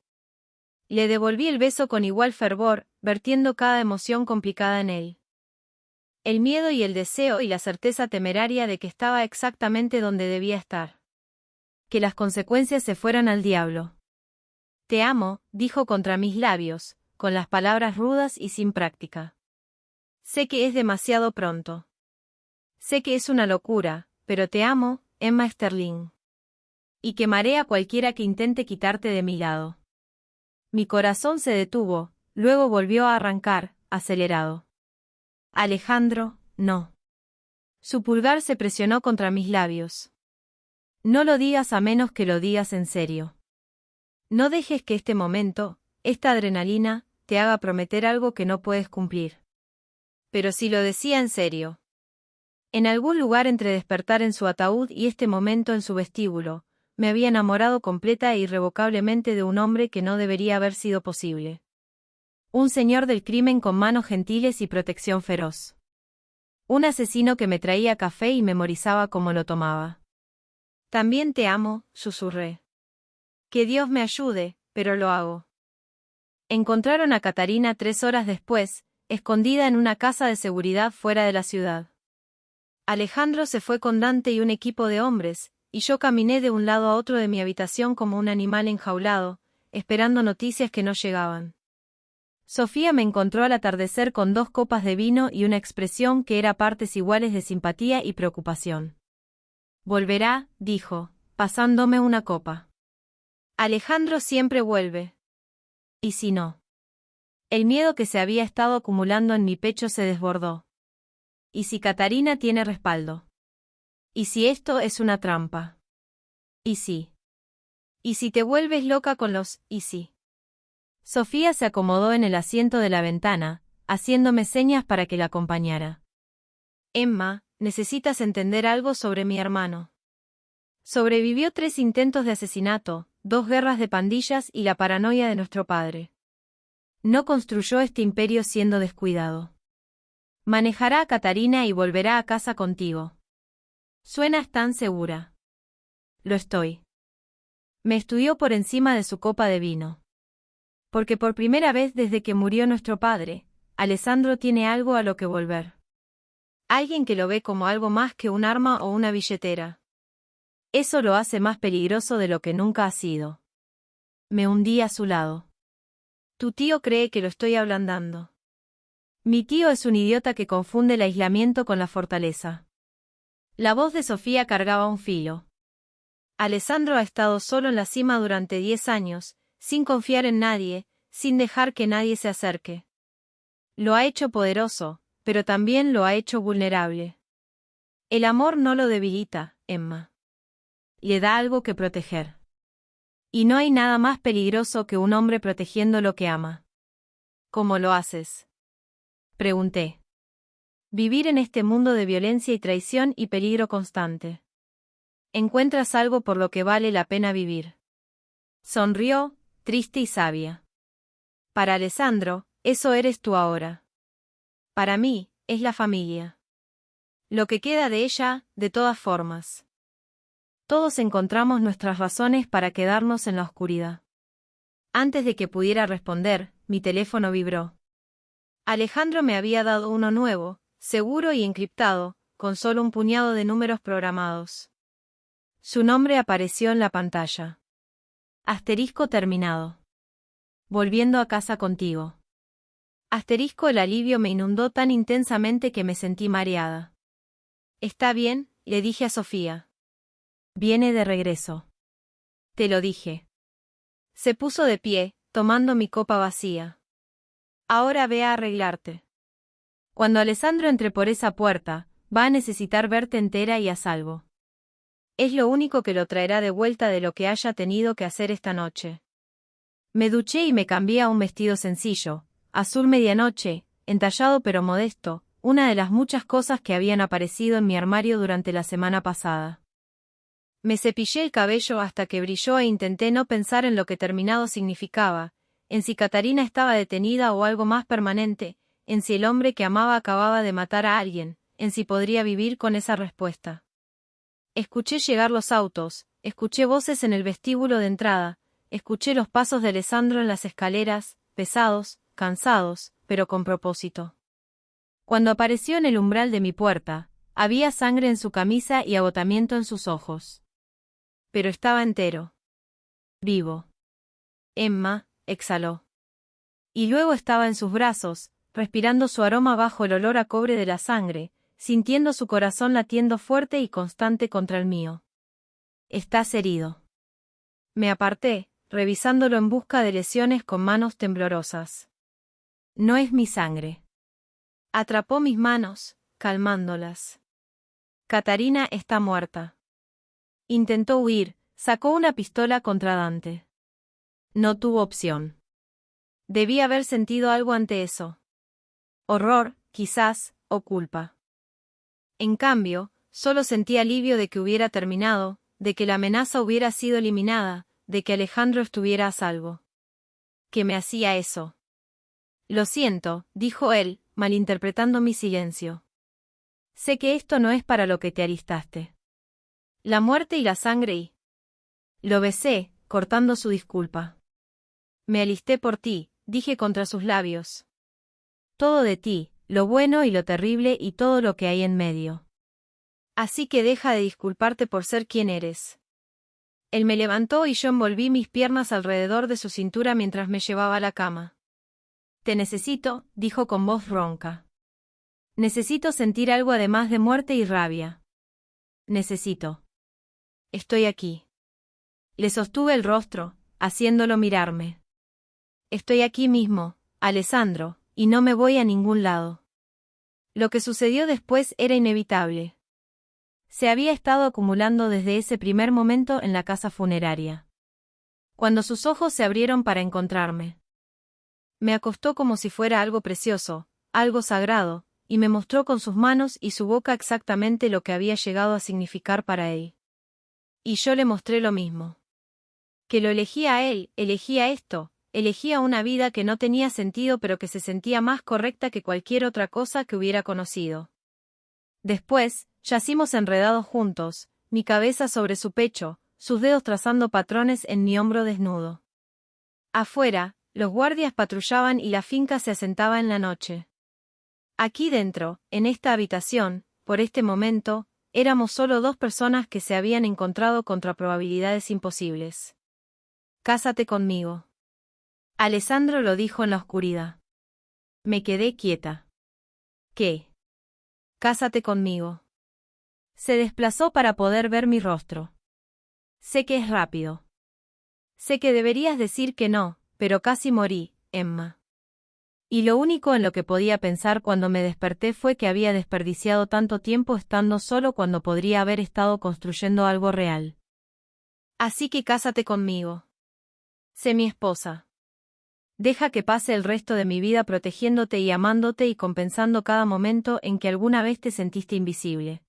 Le devolví el beso con igual fervor, vertiendo cada emoción complicada en él. El miedo y el deseo y la certeza temeraria de que estaba exactamente donde debía estar. Que las consecuencias se fueran al diablo. Te amo, dijo contra mis labios, con las palabras rudas y sin práctica. Sé que es demasiado pronto. Sé que es una locura, pero te amo, Emma Sterling. Y quemaré a cualquiera que intente quitarte de mi lado. Mi corazón se detuvo, luego volvió a arrancar, acelerado. Alejandro, no. Su pulgar se presionó contra mis labios. No lo digas a menos que lo digas en serio. No dejes que este momento, esta adrenalina, te haga prometer algo que no puedes cumplir. Pero si lo decía en serio. En algún lugar entre despertar en su ataúd y este momento en su vestíbulo, me había enamorado completa e irrevocablemente de un hombre que no debería haber sido posible. Un señor del crimen con manos gentiles y protección feroz. Un asesino que me traía café y memorizaba cómo lo tomaba. También te amo, susurré. Que Dios me ayude, pero lo hago. Encontraron a Catarina 3 horas después, escondida en una casa de seguridad fuera de la ciudad. Alejandro se fue con Dante y un equipo de hombres, y yo caminé de un lado a otro de mi habitación como un animal enjaulado, esperando noticias que no llegaban. Sofía me encontró al atardecer con 2 copas de vino y una expresión que era partes iguales de simpatía y preocupación. Volverá, dijo, pasándome una copa. Alejandro siempre vuelve. ¿Y si no? El miedo que se había estado acumulando en mi pecho se desbordó. ¿Y si Catarina tiene respaldo? ¿Y si esto es una trampa? ¿Y si? ¿Y si te vuelves loca con los y si? Sofía se acomodó en el asiento de la ventana, haciéndome señas para que la acompañara. Emma, necesitas entender algo sobre mi hermano. Sobrevivió 3 intentos de asesinato, 2 guerras de pandillas y la paranoia de nuestro padre. No construyó este imperio siendo descuidado. Manejará a Catarina y volverá a casa contigo. Suenas tan segura. Lo estoy. Me estudió por encima de su copa de vino. Porque por primera vez desde que murió nuestro padre, Alessandro tiene algo a lo que volver. Alguien que lo ve como algo más que un arma o una billetera. Eso lo hace más peligroso de lo que nunca ha sido. Me hundí a su lado. Tu tío cree que lo estoy ablandando. Mi tío es un idiota que confunde el aislamiento con la fortaleza. La voz de Sofía cargaba un filo. Alessandro ha estado solo en la cima durante 10 años, sin confiar en nadie, sin dejar que nadie se acerque. Lo ha hecho poderoso, pero también lo ha hecho vulnerable. El amor no lo debilita, Emma. Le da algo que proteger. Y no hay nada más peligroso que un hombre protegiendo lo que ama. ¿Cómo lo haces? Pregunté. Vivir en este mundo de violencia y traición y peligro constante. Encuentras algo por lo que vale la pena vivir. Sonrió, triste y sabia. Para Alessandro, eso eres tú ahora. Para mí, es la familia. Lo que queda de ella, de todas formas. Todos encontramos nuestras razones para quedarnos en la oscuridad. Antes de que pudiera responder, mi teléfono vibró. Alejandro me había dado uno nuevo, seguro y encriptado, con solo un puñado de números programados. Su nombre apareció en la pantalla. Asterisco terminado. Volviendo a casa contigo. Asterisco el alivio me inundó tan intensamente que me sentí mareada. Está bien, le dije a Sofía. Viene de regreso. Te lo dije. Se puso de pie, tomando mi copa vacía. Ahora ve a arreglarte. Cuando Alessandro entre por esa puerta, va a necesitar verte entera y a salvo. Es lo único que lo traerá de vuelta de lo que haya tenido que hacer esta noche. Me duché y me cambié a un vestido sencillo, azul medianoche, entallado pero modesto, una de las muchas cosas que habían aparecido en mi armario durante la semana pasada. Me cepillé el cabello hasta que brilló e intenté no pensar en lo que terminado significaba, en si Catarina estaba detenida o algo más permanente, en si el hombre que amaba acababa de matar a alguien, en si podría vivir con esa respuesta. Escuché llegar los autos, escuché voces en el vestíbulo de entrada, escuché los pasos de Alessandro en las escaleras, pesados, cansados, pero con propósito. Cuando apareció en el umbral de mi puerta, había sangre en su camisa y agotamiento en sus ojos. Pero estaba entero. Vivo. Emma, exhaló. Y luego estaba en sus brazos, respirando su aroma bajo el olor a cobre de la sangre, sintiendo su corazón latiendo fuerte y constante contra el mío. Estás herido. Me aparté, revisándolo en busca de lesiones con manos temblorosas. No es mi sangre. Atrapó mis manos, calmándolas. Catarina está muerta. Intentó huir, sacó una pistola contra Dante. No tuvo opción. Debí haber sentido algo ante eso. Horror, quizás, o culpa. En cambio, solo sentí alivio de que hubiera terminado, de que la amenaza hubiera sido eliminada, de que Alejandro estuviera a salvo. ¿Qué me hacía eso? Lo siento, dijo él, malinterpretando mi silencio. Sé que esto no es para lo que te alistaste. La muerte y la sangre y... Lo besé, cortando su disculpa. Me alisté por ti, dije contra sus labios. Todo de ti, lo bueno y lo terrible y todo lo que hay en medio. Así que deja de disculparte por ser quien eres. Él me levantó y yo envolví mis piernas alrededor de su cintura mientras me llevaba a la cama. Te necesito, dijo con voz ronca. Necesito sentir algo además de muerte y rabia. Necesito. Estoy aquí. Le sostuve el rostro, haciéndolo mirarme. Estoy aquí mismo, Alessandro, y no me voy a ningún lado. Lo que sucedió después era inevitable. Se había estado acumulando desde ese primer momento en la casa funeraria. Cuando sus ojos se abrieron para encontrarme, me acostó como si fuera algo precioso, algo sagrado, y me mostró con sus manos y su boca exactamente lo que había llegado a significar para él. Y yo le mostré lo mismo. Que lo elegía a él, elegía esto, elegía una vida que no tenía sentido pero que se sentía más correcta que cualquier otra cosa que hubiera conocido. Después, yacimos enredados juntos, mi cabeza sobre su pecho, sus dedos trazando patrones en mi hombro desnudo. Afuera, los guardias patrullaban y la finca se asentaba en la noche. Aquí dentro, en esta habitación, por este momento, éramos solo dos personas que se habían encontrado contra probabilidades imposibles. «Cásate conmigo». Alessandro lo dijo en la oscuridad. Me quedé quieta. «¿Qué?» «Cásate conmigo». Se desplazó para poder ver mi rostro. «Sé que es rápido. Sé que deberías decir que no, pero casi morí, Emma». Y lo único en lo que podía pensar cuando me desperté fue que había desperdiciado tanto tiempo estando solo cuando podría haber estado construyendo algo real. «Así que cásate conmigo. Sé mi esposa. Deja que pase el resto de mi vida protegiéndote y amándote y compensando cada momento en que alguna vez te sentiste invisible».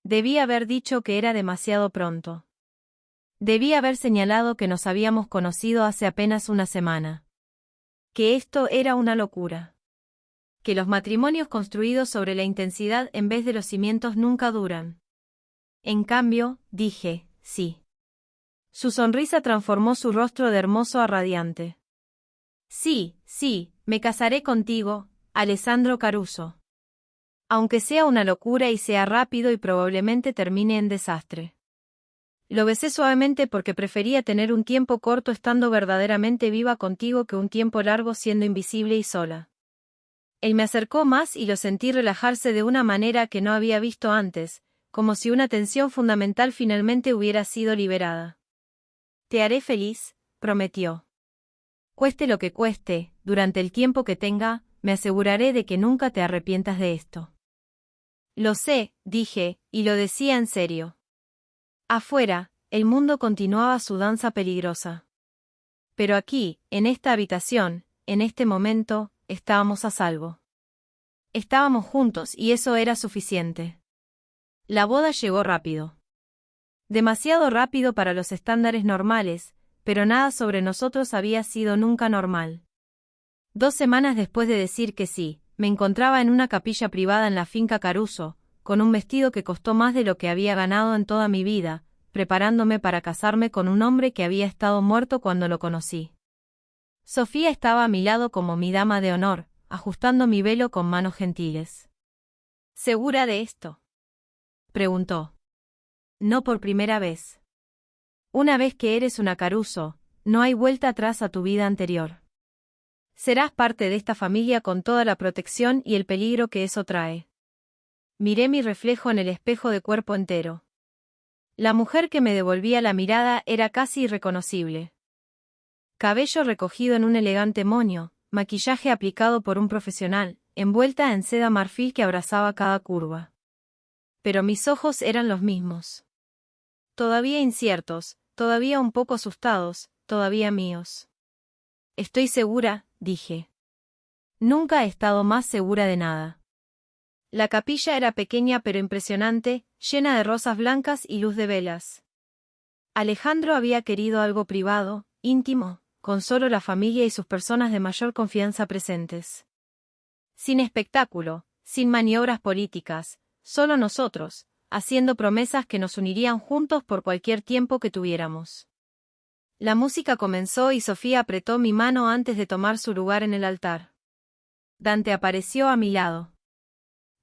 Debí haber dicho que era demasiado pronto. Debí haber señalado que nos habíamos conocido hace apenas una semana. Que esto era una locura. Que los matrimonios construidos sobre la intensidad en vez de los cimientos nunca duran. En cambio, dije, sí. Su sonrisa transformó su rostro de hermoso a radiante. Sí, sí, me casaré contigo, Alessandro Caruso. Aunque sea una locura y sea rápido y probablemente termine en desastre. Lo besé suavemente porque prefería tener un tiempo corto estando verdaderamente viva contigo que un tiempo largo siendo invisible y sola. Él me acercó más y lo sentí relajarse de una manera que no había visto antes, como si una tensión fundamental finalmente hubiera sido liberada. Te haré feliz, prometió. Cueste lo que cueste, durante el tiempo que tenga, me aseguraré de que nunca te arrepientas de esto. Lo sé, dije, y lo decía en serio. Afuera, el mundo continuaba su danza peligrosa. Pero aquí, en esta habitación, en este momento, estábamos a salvo. Estábamos juntos y eso era suficiente. La boda llegó rápido. Demasiado rápido para los estándares normales, pero nada sobre nosotros había sido nunca normal. 2 semanas después de decir que sí, me encontraba en una capilla privada en la finca Caruso, con un vestido que costó más de lo que había ganado en toda mi vida, preparándome para casarme con un hombre que había estado muerto cuando lo conocí. Sofía estaba a mi lado como mi dama de honor, ajustando mi velo con manos gentiles. ¿Segura de esto?, preguntó. No por primera vez. Una vez que eres una Caruso, no hay vuelta atrás a tu vida anterior. Serás parte de esta familia con toda la protección y el peligro que eso trae. Miré mi reflejo en el espejo de cuerpo entero. La mujer que me devolvía la mirada era casi irreconocible. Cabello recogido en un elegante moño, maquillaje aplicado por un profesional, envuelta en seda marfil que abrazaba cada curva. Pero mis ojos eran los mismos. Todavía inciertos, todavía un poco asustados, todavía míos. Estoy segura, dije. Nunca he estado más segura de nada. La capilla era pequeña pero impresionante, llena de rosas blancas y luz de velas. Alejandro había querido algo privado, íntimo, con solo la familia y sus personas de mayor confianza presentes. Sin espectáculo, sin maniobras políticas, solo nosotros, haciendo promesas que nos unirían juntos por cualquier tiempo que tuviéramos. La música comenzó y Sofía apretó mi mano antes de tomar su lugar en el altar. Dante apareció a mi lado.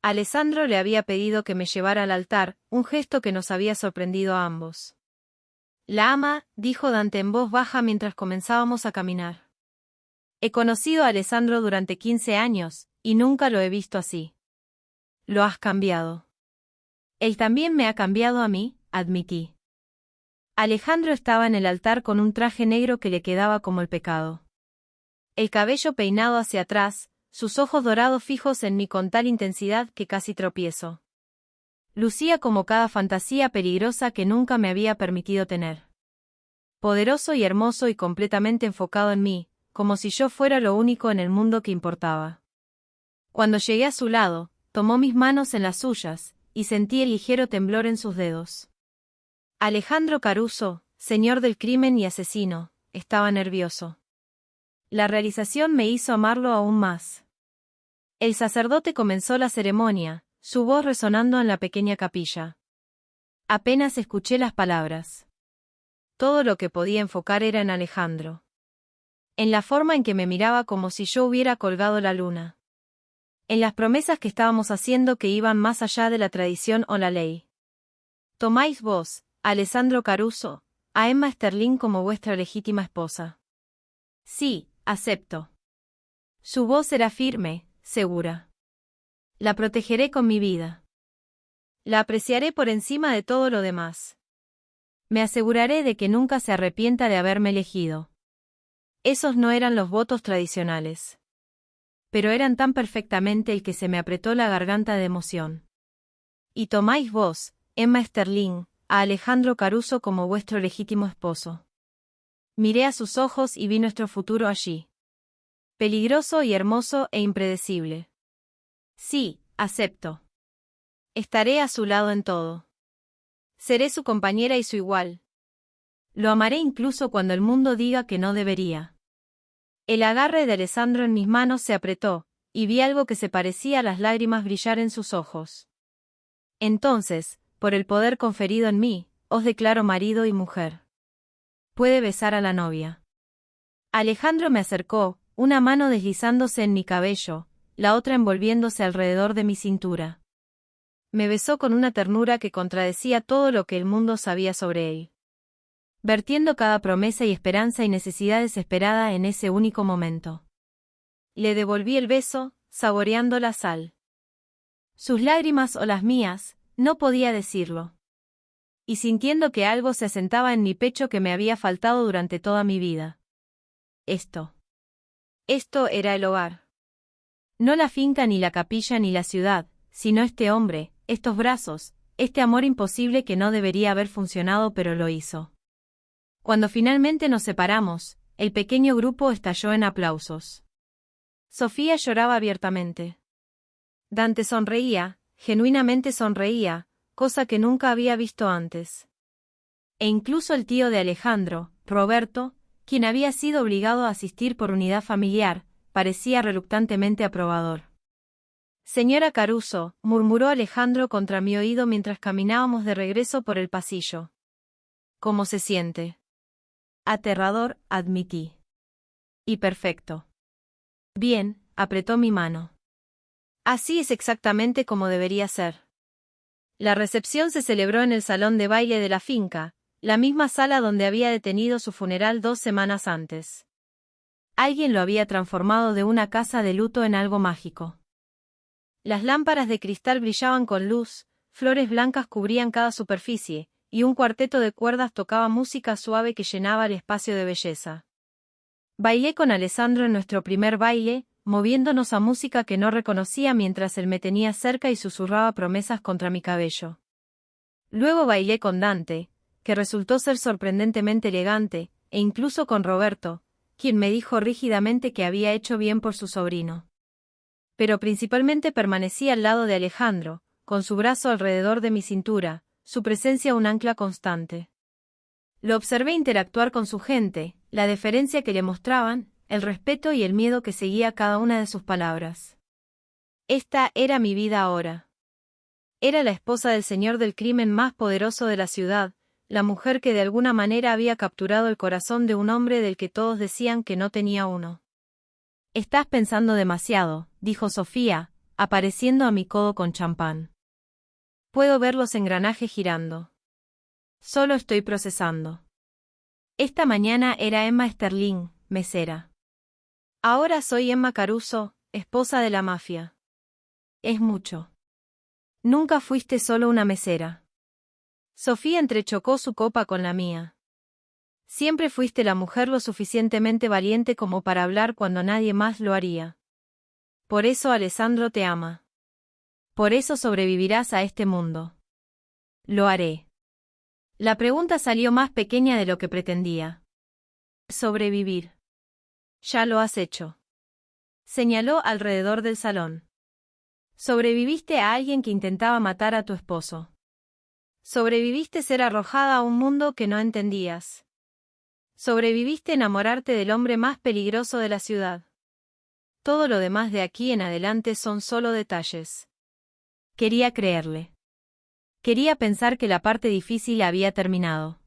Alessandro le había pedido que me llevara al altar, un gesto que nos había sorprendido a ambos. La ama, dijo Dante en voz baja mientras comenzábamos a caminar. He conocido a Alessandro durante 15 años, y nunca lo he visto así. Lo has cambiado. Él también me ha cambiado a mí, admití. Alejandro estaba en el altar con un traje negro que le quedaba como el pecado. El cabello peinado hacia atrás, sus ojos dorados fijos en mí con tal intensidad que casi tropiezo. Lucía como cada fantasía peligrosa que nunca me había permitido tener. Poderoso y hermoso y completamente enfocado en mí, como si yo fuera lo único en el mundo que importaba. Cuando llegué a su lado, tomó mis manos en las suyas, y sentí el ligero temblor en sus dedos. Alejandro Caruso, señor del crimen y asesino, estaba nervioso. La realización me hizo amarlo aún más. El sacerdote comenzó la ceremonia, su voz resonando en la pequeña capilla. Apenas escuché las palabras. Todo lo que podía enfocar era en Alejandro. En la forma en que me miraba como si yo hubiera colgado la luna. En las promesas que estábamos haciendo que iban más allá de la tradición o la ley. Tomáis vos, Alessandro Caruso, a Emma Sterling como vuestra legítima esposa. Sí, acepto. Su voz era firme, segura. La protegeré con mi vida. La apreciaré por encima de todo lo demás. Me aseguraré de que nunca se arrepienta de haberme elegido. Esos no eran los votos tradicionales. Pero eran tan perfectamente el que se me apretó la garganta de emoción. Y tomáis vos, Emma Sterling, a Alejandro Caruso como vuestro legítimo esposo. Miré a sus ojos y vi nuestro futuro allí. Peligroso y hermoso e impredecible. Sí, acepto. Estaré a su lado en todo. Seré su compañera y su igual. Lo amaré incluso cuando el mundo diga que no debería. El agarre de Alessandro en mis manos se apretó, y vi algo que se parecía a las lágrimas brillar en sus ojos. Entonces, por el poder conferido en mí, os declaro marido y mujer. Puede besar a la novia. Alejandro me acercó, una mano deslizándose en mi cabello, la otra envolviéndose alrededor de mi cintura. Me besó con una ternura que contradecía todo lo que el mundo sabía sobre él. Vertiendo cada promesa y esperanza y necesidad desesperada en ese único momento. Le devolví el beso, saboreando la sal. Sus lágrimas o las mías, no podía decirlo. Y sintiendo que algo se asentaba en mi pecho que me había faltado durante toda mi vida. Esto era el hogar. No la finca ni la capilla ni la ciudad, sino este hombre, estos brazos, este amor imposible que no debería haber funcionado pero lo hizo. Cuando finalmente nos separamos, el pequeño grupo estalló en aplausos. Sofía lloraba abiertamente. Dante sonreía, genuinamente sonreía, cosa que nunca había visto antes. E incluso el tío de Alejandro, Roberto, quien había sido obligado a asistir por unidad familiar, parecía reluctantemente aprobador. Señora Caruso, murmuró Alejandro contra mi oído mientras caminábamos de regreso por el pasillo. ¿Cómo se siente? Aterrador, admití. Y perfecto. Bien, apretó mi mano. Así es exactamente como debería ser. La recepción se celebró en el salón de baile de la finca, la misma sala donde había detenido su funeral 2 semanas antes. Alguien lo había transformado de una casa de luto en algo mágico. Las lámparas de cristal brillaban con luz, flores blancas cubrían cada superficie, y un cuarteto de cuerdas tocaba música suave que llenaba el espacio de belleza. Bailé con Alessandro en nuestro primer baile, moviéndonos a música que no reconocía mientras él me tenía cerca y susurraba promesas contra mi cabello. Luego bailé con Dante, que resultó ser sorprendentemente elegante, e incluso con Roberto, quien me dijo rígidamente que había hecho bien por su sobrino. Pero principalmente permanecí al lado de Alejandro, con su brazo alrededor de mi cintura, su presencia un ancla constante. Lo observé interactuar con su gente, la deferencia que le mostraban, el respeto y el miedo que seguía cada una de sus palabras. Esta era mi vida ahora. Era la esposa del señor del crimen más poderoso de la ciudad, la mujer que de alguna manera había capturado el corazón de un hombre del que todos decían que no tenía uno. Estás pensando demasiado, dijo Sofía, apareciendo a mi codo con champán. Puedo ver los engranajes girando. Solo estoy procesando. Esta mañana era Emma Sterling, mesera. Ahora soy Emma Caruso, esposa de la mafia. Es mucho. Nunca fuiste solo una mesera. Sofía entrechocó su copa con la mía. Siempre fuiste la mujer lo suficientemente valiente como para hablar cuando nadie más lo haría. Por eso Alessandro te ama. Por eso sobrevivirás a este mundo. Lo haré. La pregunta salió más pequeña de lo que pretendía. Sobrevivir. Ya lo has hecho. Señaló alrededor del salón. Sobreviviste a alguien que intentaba matar a tu esposo. Sobreviviste ser arrojada a un mundo que no entendías. Sobreviviste enamorarte del hombre más peligroso de la ciudad. Todo lo demás de aquí en adelante son solo detalles. Quería creerle. Quería pensar que la parte difícil había terminado.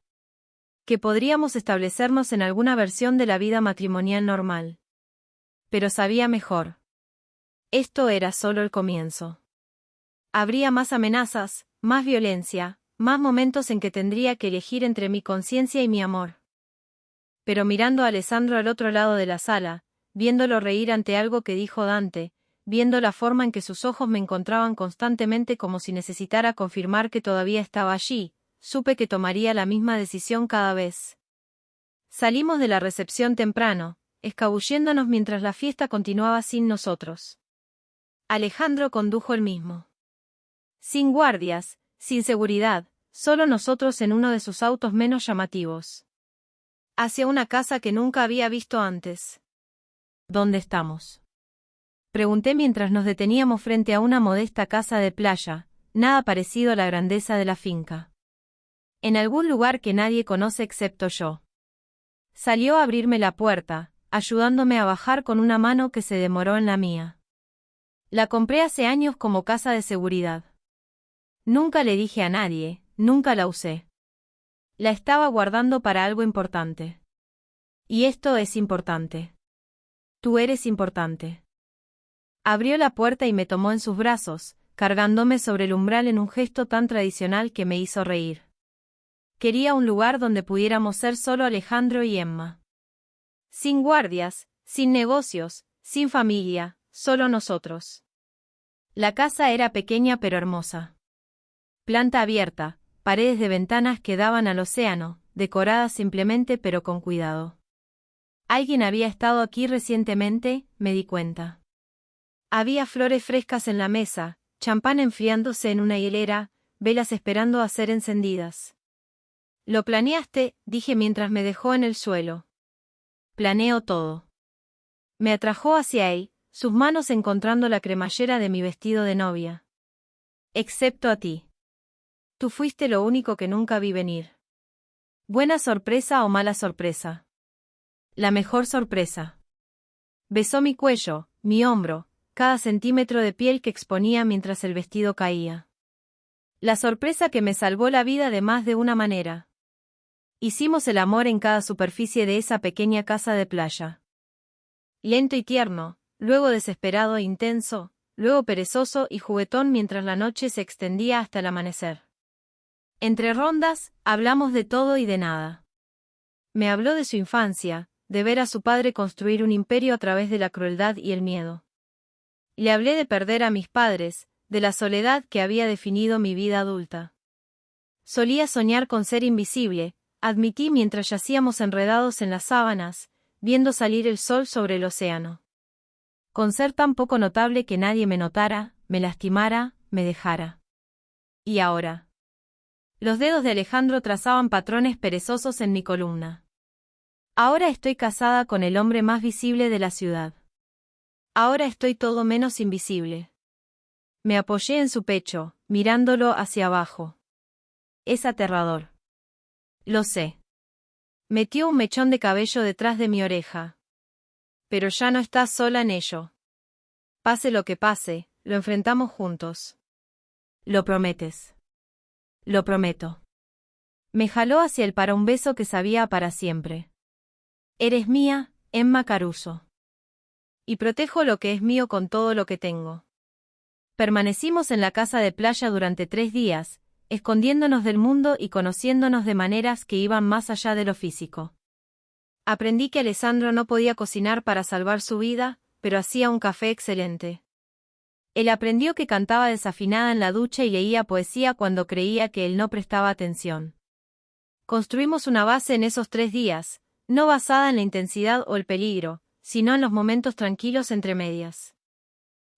Que podríamos establecernos en alguna versión de la vida matrimonial normal. Pero sabía mejor. Esto era solo el comienzo. Habría más amenazas, más violencia, más momentos en que tendría que elegir entre mi conciencia y mi amor. Pero mirando a Alessandro al otro lado de la sala, viéndolo reír ante algo que dijo Dante, viendo la forma en que sus ojos me encontraban constantemente como si necesitara confirmar que todavía estaba allí, supe que tomaría la misma decisión cada vez. Salimos de la recepción temprano, escabulléndonos mientras la fiesta continuaba sin nosotros. Alejandro condujo el mismo. Sin guardias, sin seguridad, solo nosotros en uno de sus autos menos llamativos. Hacia una casa que nunca había visto antes. ¿Dónde estamos? Pregunté mientras nos deteníamos frente a una modesta casa de playa, nada parecido a la grandeza de la finca. En algún lugar que nadie conoce excepto yo. Salió a abrirme la puerta, ayudándome a bajar con una mano que se demoró en la mía. La compré hace años como casa de seguridad. Nunca le dije a nadie, nunca la usé. La estaba guardando para algo importante. Y esto es importante. Tú eres importante. Abrió la puerta y me tomó en sus brazos, cargándome sobre el umbral en un gesto tan tradicional que me hizo reír. Quería un lugar donde pudiéramos ser solo Alejandro y Emma. Sin guardias, sin negocios, sin familia, solo nosotros. La casa era pequeña pero hermosa. Planta abierta, paredes de ventanas que daban al océano, decoradas simplemente pero con cuidado. Alguien había estado aquí recientemente, me di cuenta. Había flores frescas en la mesa, champán enfriándose en una hilera, velas esperando a ser encendidas. Lo planeaste, dije mientras me dejó en el suelo. Planeo todo. Me atrajo hacia él, sus manos encontrando la cremallera de mi vestido de novia. Excepto a ti. Tú fuiste lo único que nunca vi venir. ¿Buena sorpresa o mala sorpresa? La mejor sorpresa. Besó mi cuello, mi hombro, cada centímetro de piel que exponía mientras el vestido caía. La sorpresa que me salvó la vida de más de una manera. Hicimos el amor en cada superficie de esa pequeña casa de playa. Lento y tierno, luego desesperado e intenso, luego perezoso y juguetón mientras la noche se extendía hasta el amanecer. Entre rondas, hablamos de todo y de nada. Me habló de su infancia, de ver a su padre construir un imperio a través de la crueldad y el miedo. Le hablé de perder a mis padres, de la soledad que había definido mi vida adulta. Solía soñar con ser invisible, admití mientras yacíamos enredados en las sábanas, viendo salir el sol sobre el océano. Con ser tan poco notable que nadie me notara, me lastimara, me dejara. ¿Y ahora? Los dedos de Alejandro trazaban patrones perezosos en mi columna. Ahora estoy casada con el hombre más visible de la ciudad. Ahora estoy todo menos invisible. Me apoyé en su pecho, mirándolo hacia abajo. Es aterrador. Lo sé. Metió un mechón de cabello detrás de mi oreja. Pero ya no estás sola en ello. Pase lo que pase, lo enfrentamos juntos. ¿Lo prometes? Lo prometo. Me jaló hacia él para un beso que sabía para siempre. Eres mía, Emma Caruso. Y protejo lo que es mío con todo lo que tengo. Permanecimos en la casa de playa durante 3 días, escondiéndonos del mundo y conociéndonos de maneras que iban más allá de lo físico. Aprendí que Alessandro no podía cocinar para salvar su vida, pero hacía un café excelente. Él aprendió que cantaba desafinada en la ducha y leía poesía cuando creía que él no prestaba atención. Construimos una base en esos 3 días, no basada en la intensidad o el peligro, sino en los momentos tranquilos entre medias.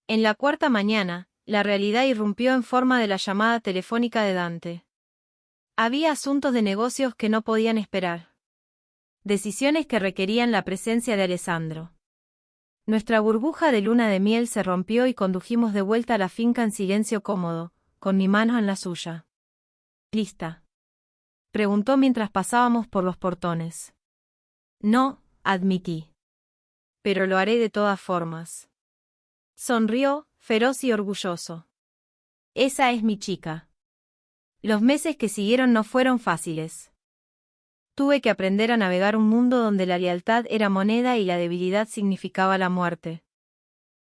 En la cuarta mañana, la realidad irrumpió en forma de la llamada telefónica de Dante. Había asuntos de negocios que no podían esperar. Decisiones que requerían la presencia de Alessandro. Nuestra burbuja de luna de miel se rompió y condujimos de vuelta a la finca en silencio cómodo, con mi mano en la suya. ¿Lista?, preguntó mientras pasábamos por los portones. No, admití. Pero lo haré de todas formas. Sonrió, feroz y orgulloso. Esa es mi chica. Los meses que siguieron no fueron fáciles. Tuve que aprender a navegar un mundo donde la lealtad era moneda y la debilidad significaba la muerte.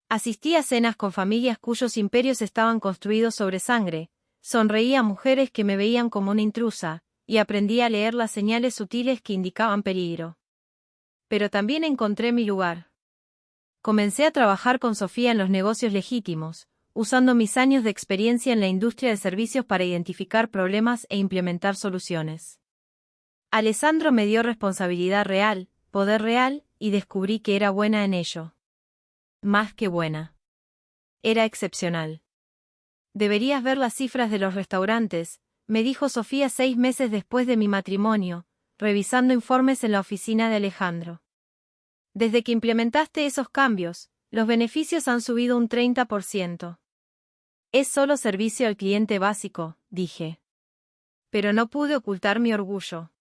Asistí a cenas con familias cuyos imperios estaban construidos sobre sangre, sonreí a mujeres que me veían como una intrusa, y aprendí a leer las señales sutiles que indicaban peligro. Pero también encontré mi lugar. Comencé a trabajar con Sofía en los negocios legítimos, usando mis años de experiencia en la industria de servicios para identificar problemas e implementar soluciones. Alessandro me dio responsabilidad real, poder real, y descubrí que era buena en ello. Más que buena. Era excepcional. Deberías ver las cifras de los restaurantes, me dijo Sofía 6 meses después de mi matrimonio, revisando informes en la oficina de Alejandro. Desde que implementaste esos cambios, los beneficios han subido un 30%. Es solo servicio al cliente básico, dije. Pero no pude ocultar mi orgullo.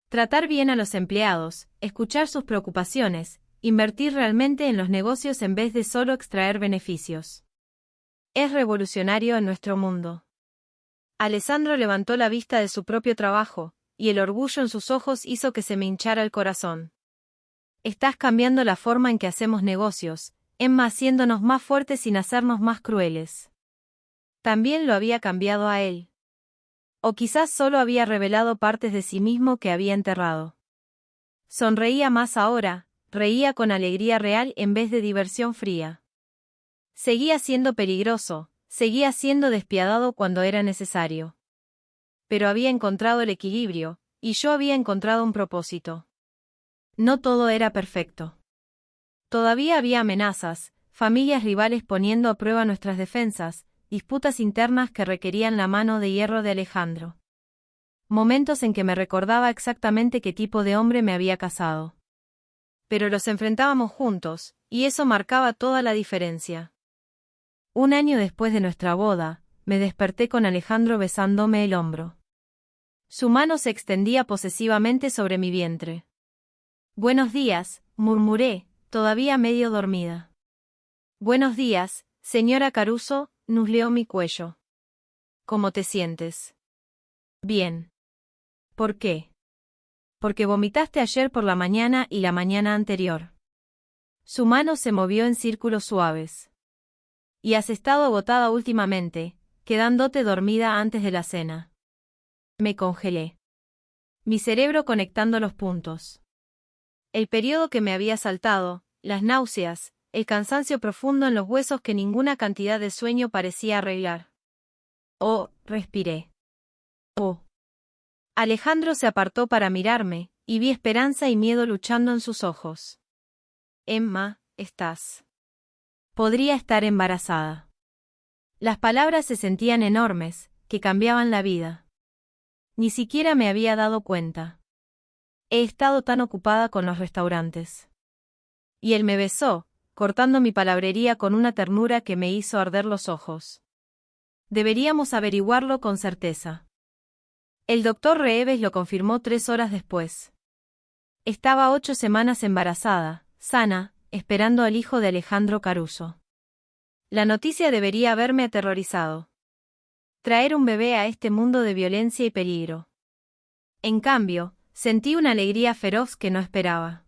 Tratar bien a los empleados, escuchar sus preocupaciones, invertir realmente en los negocios en vez de solo extraer beneficios. Es revolucionario en nuestro mundo. Alessandro levantó la vista de su propio trabajo, y el orgullo en sus ojos hizo que se me hinchara el corazón. Estás cambiando la forma en que hacemos negocios, Emma, haciéndonos más fuertes sin hacernos más crueles. También lo había cambiado a él. O quizás solo había revelado partes de sí mismo que había enterrado. Sonreía más ahora, reía con alegría real en vez de diversión fría. Seguía siendo peligroso, seguía siendo despiadado cuando era necesario. Pero había encontrado el equilibrio, y yo había encontrado un propósito. No todo era perfecto. Todavía había amenazas, familias rivales poniendo a prueba nuestras defensas, disputas internas que requerían la mano de hierro de Alejandro. Momentos en que me recordaba exactamente qué tipo de hombre me había casado. Pero los enfrentábamos juntos, y eso marcaba toda la diferencia. Un año después de nuestra boda, me desperté con Alejandro besándome el hombro. Su mano se extendía posesivamente sobre mi vientre. Buenos días, murmuré, todavía medio dormida. Buenos días, señora Caruso, nusleó mi cuello. ¿Cómo te sientes? Bien. ¿Por qué? Porque vomitaste ayer por la mañana y la mañana anterior. Su mano se movió en círculos suaves. Y has estado agotada últimamente, quedándote dormida antes de la cena. Me congelé. Mi cerebro conectando los puntos. El periodo que me había saltado, las náuseas, el cansancio profundo en los huesos que ninguna cantidad de sueño parecía arreglar. Oh, respiré. Oh. Alejandro se apartó para mirarme, y vi esperanza y miedo luchando en sus ojos. Emma, estás. Podría estar embarazada. Las palabras se sentían enormes, que cambiaban la vida. Ni siquiera me había dado cuenta. He estado tan ocupada con los restaurantes. Y él me besó, cortando mi palabrería con una ternura que me hizo arder los ojos. Deberíamos averiguarlo con certeza. El doctor Reeves lo confirmó 3 horas después. Estaba 8 semanas embarazada, sana, esperando al hijo de Alejandro Caruso. La noticia debería haberme aterrorizado. Traer un bebé a este mundo de violencia y peligro. En cambio, sentí una alegría feroz que no esperaba.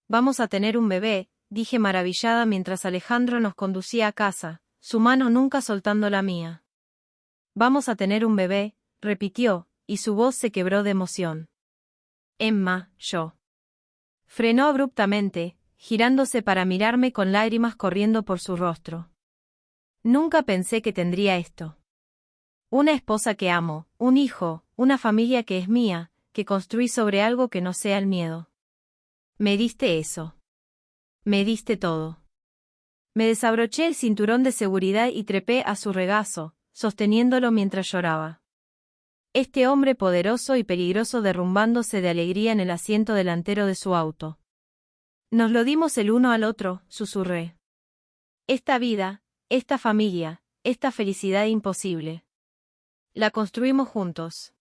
Vamos a tener un bebé, dije maravillada mientras Alejandro nos conducía a casa, su mano nunca soltando la mía. Vamos a tener un bebé, repitió, y su voz se quebró de emoción. Emma, yo. Frenó abruptamente, girándose para mirarme con lágrimas corriendo por su rostro. Nunca pensé que tendría esto. Una esposa que amo, un hijo, una familia que es mía, que construí sobre algo que no sea el miedo. Me diste eso. Me diste todo. Me desabroché el cinturón de seguridad y trepé a su regazo, sosteniéndolo mientras lloraba. Este hombre poderoso y peligroso derrumbándose de alegría en el asiento delantero de su auto. Nos lo dimos el uno al otro, susurré. Esta vida, esta familia, esta felicidad imposible. La construimos juntos.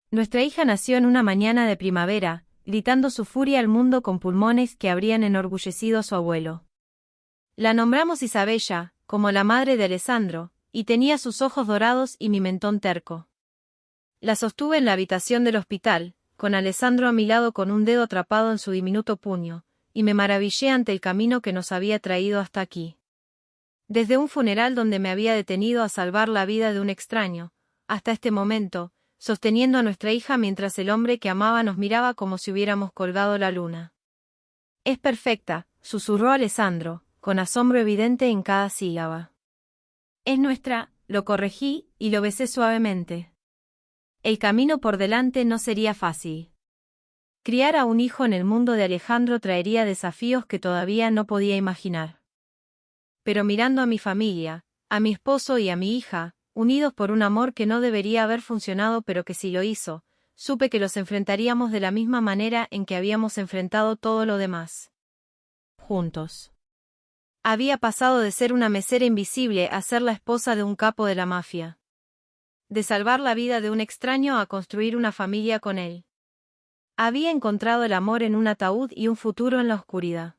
Nuestra hija nació en una mañana de primavera, gritando su furia al mundo con pulmones que habrían enorgullecido a su abuelo. La nombramos Isabella, como la madre de Alessandro, y tenía sus ojos dorados y mi mentón terco. La sostuve en la habitación del hospital, con Alessandro a mi lado con un dedo atrapado en su diminuto puño, y me maravillé ante el camino que nos había traído hasta aquí. Desde un funeral donde me había detenido a salvar la vida de un extraño, hasta este momento, sosteniendo a nuestra hija mientras el hombre que amaba nos miraba como si hubiéramos colgado la luna. Es perfecta, susurró Alessandro, con asombro evidente en cada sílaba. Es nuestra, lo corregí, y lo besé suavemente. El camino por delante no sería fácil. Criar a un hijo en el mundo de Alejandro traería desafíos que todavía no podía imaginar. Pero mirando a mi familia, a mi esposo y a mi hija, unidos por un amor que no debería haber funcionado pero que sí lo hizo, supe que los enfrentaríamos de la misma manera en que habíamos enfrentado todo lo demás. Juntos. Había pasado de ser una mesera invisible a ser la esposa de un capo de la mafia. De salvar la vida de un extraño a construir una familia con él. Había encontrado el amor en un ataúd y un futuro en la oscuridad.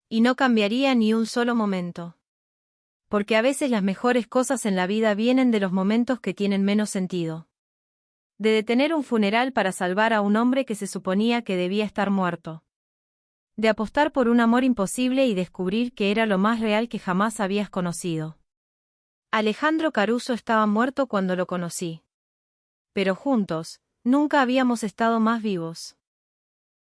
Y no cambiaría ni un solo momento. Porque a veces las mejores cosas en la vida vienen de los momentos que tienen menos sentido. De detener un funeral para salvar a un hombre que se suponía que debía estar muerto. De apostar por un amor imposible y descubrir que era lo más real que jamás habías conocido. Alejandro Caruso estaba muerto cuando lo conocí. Pero juntos, nunca habíamos estado más vivos.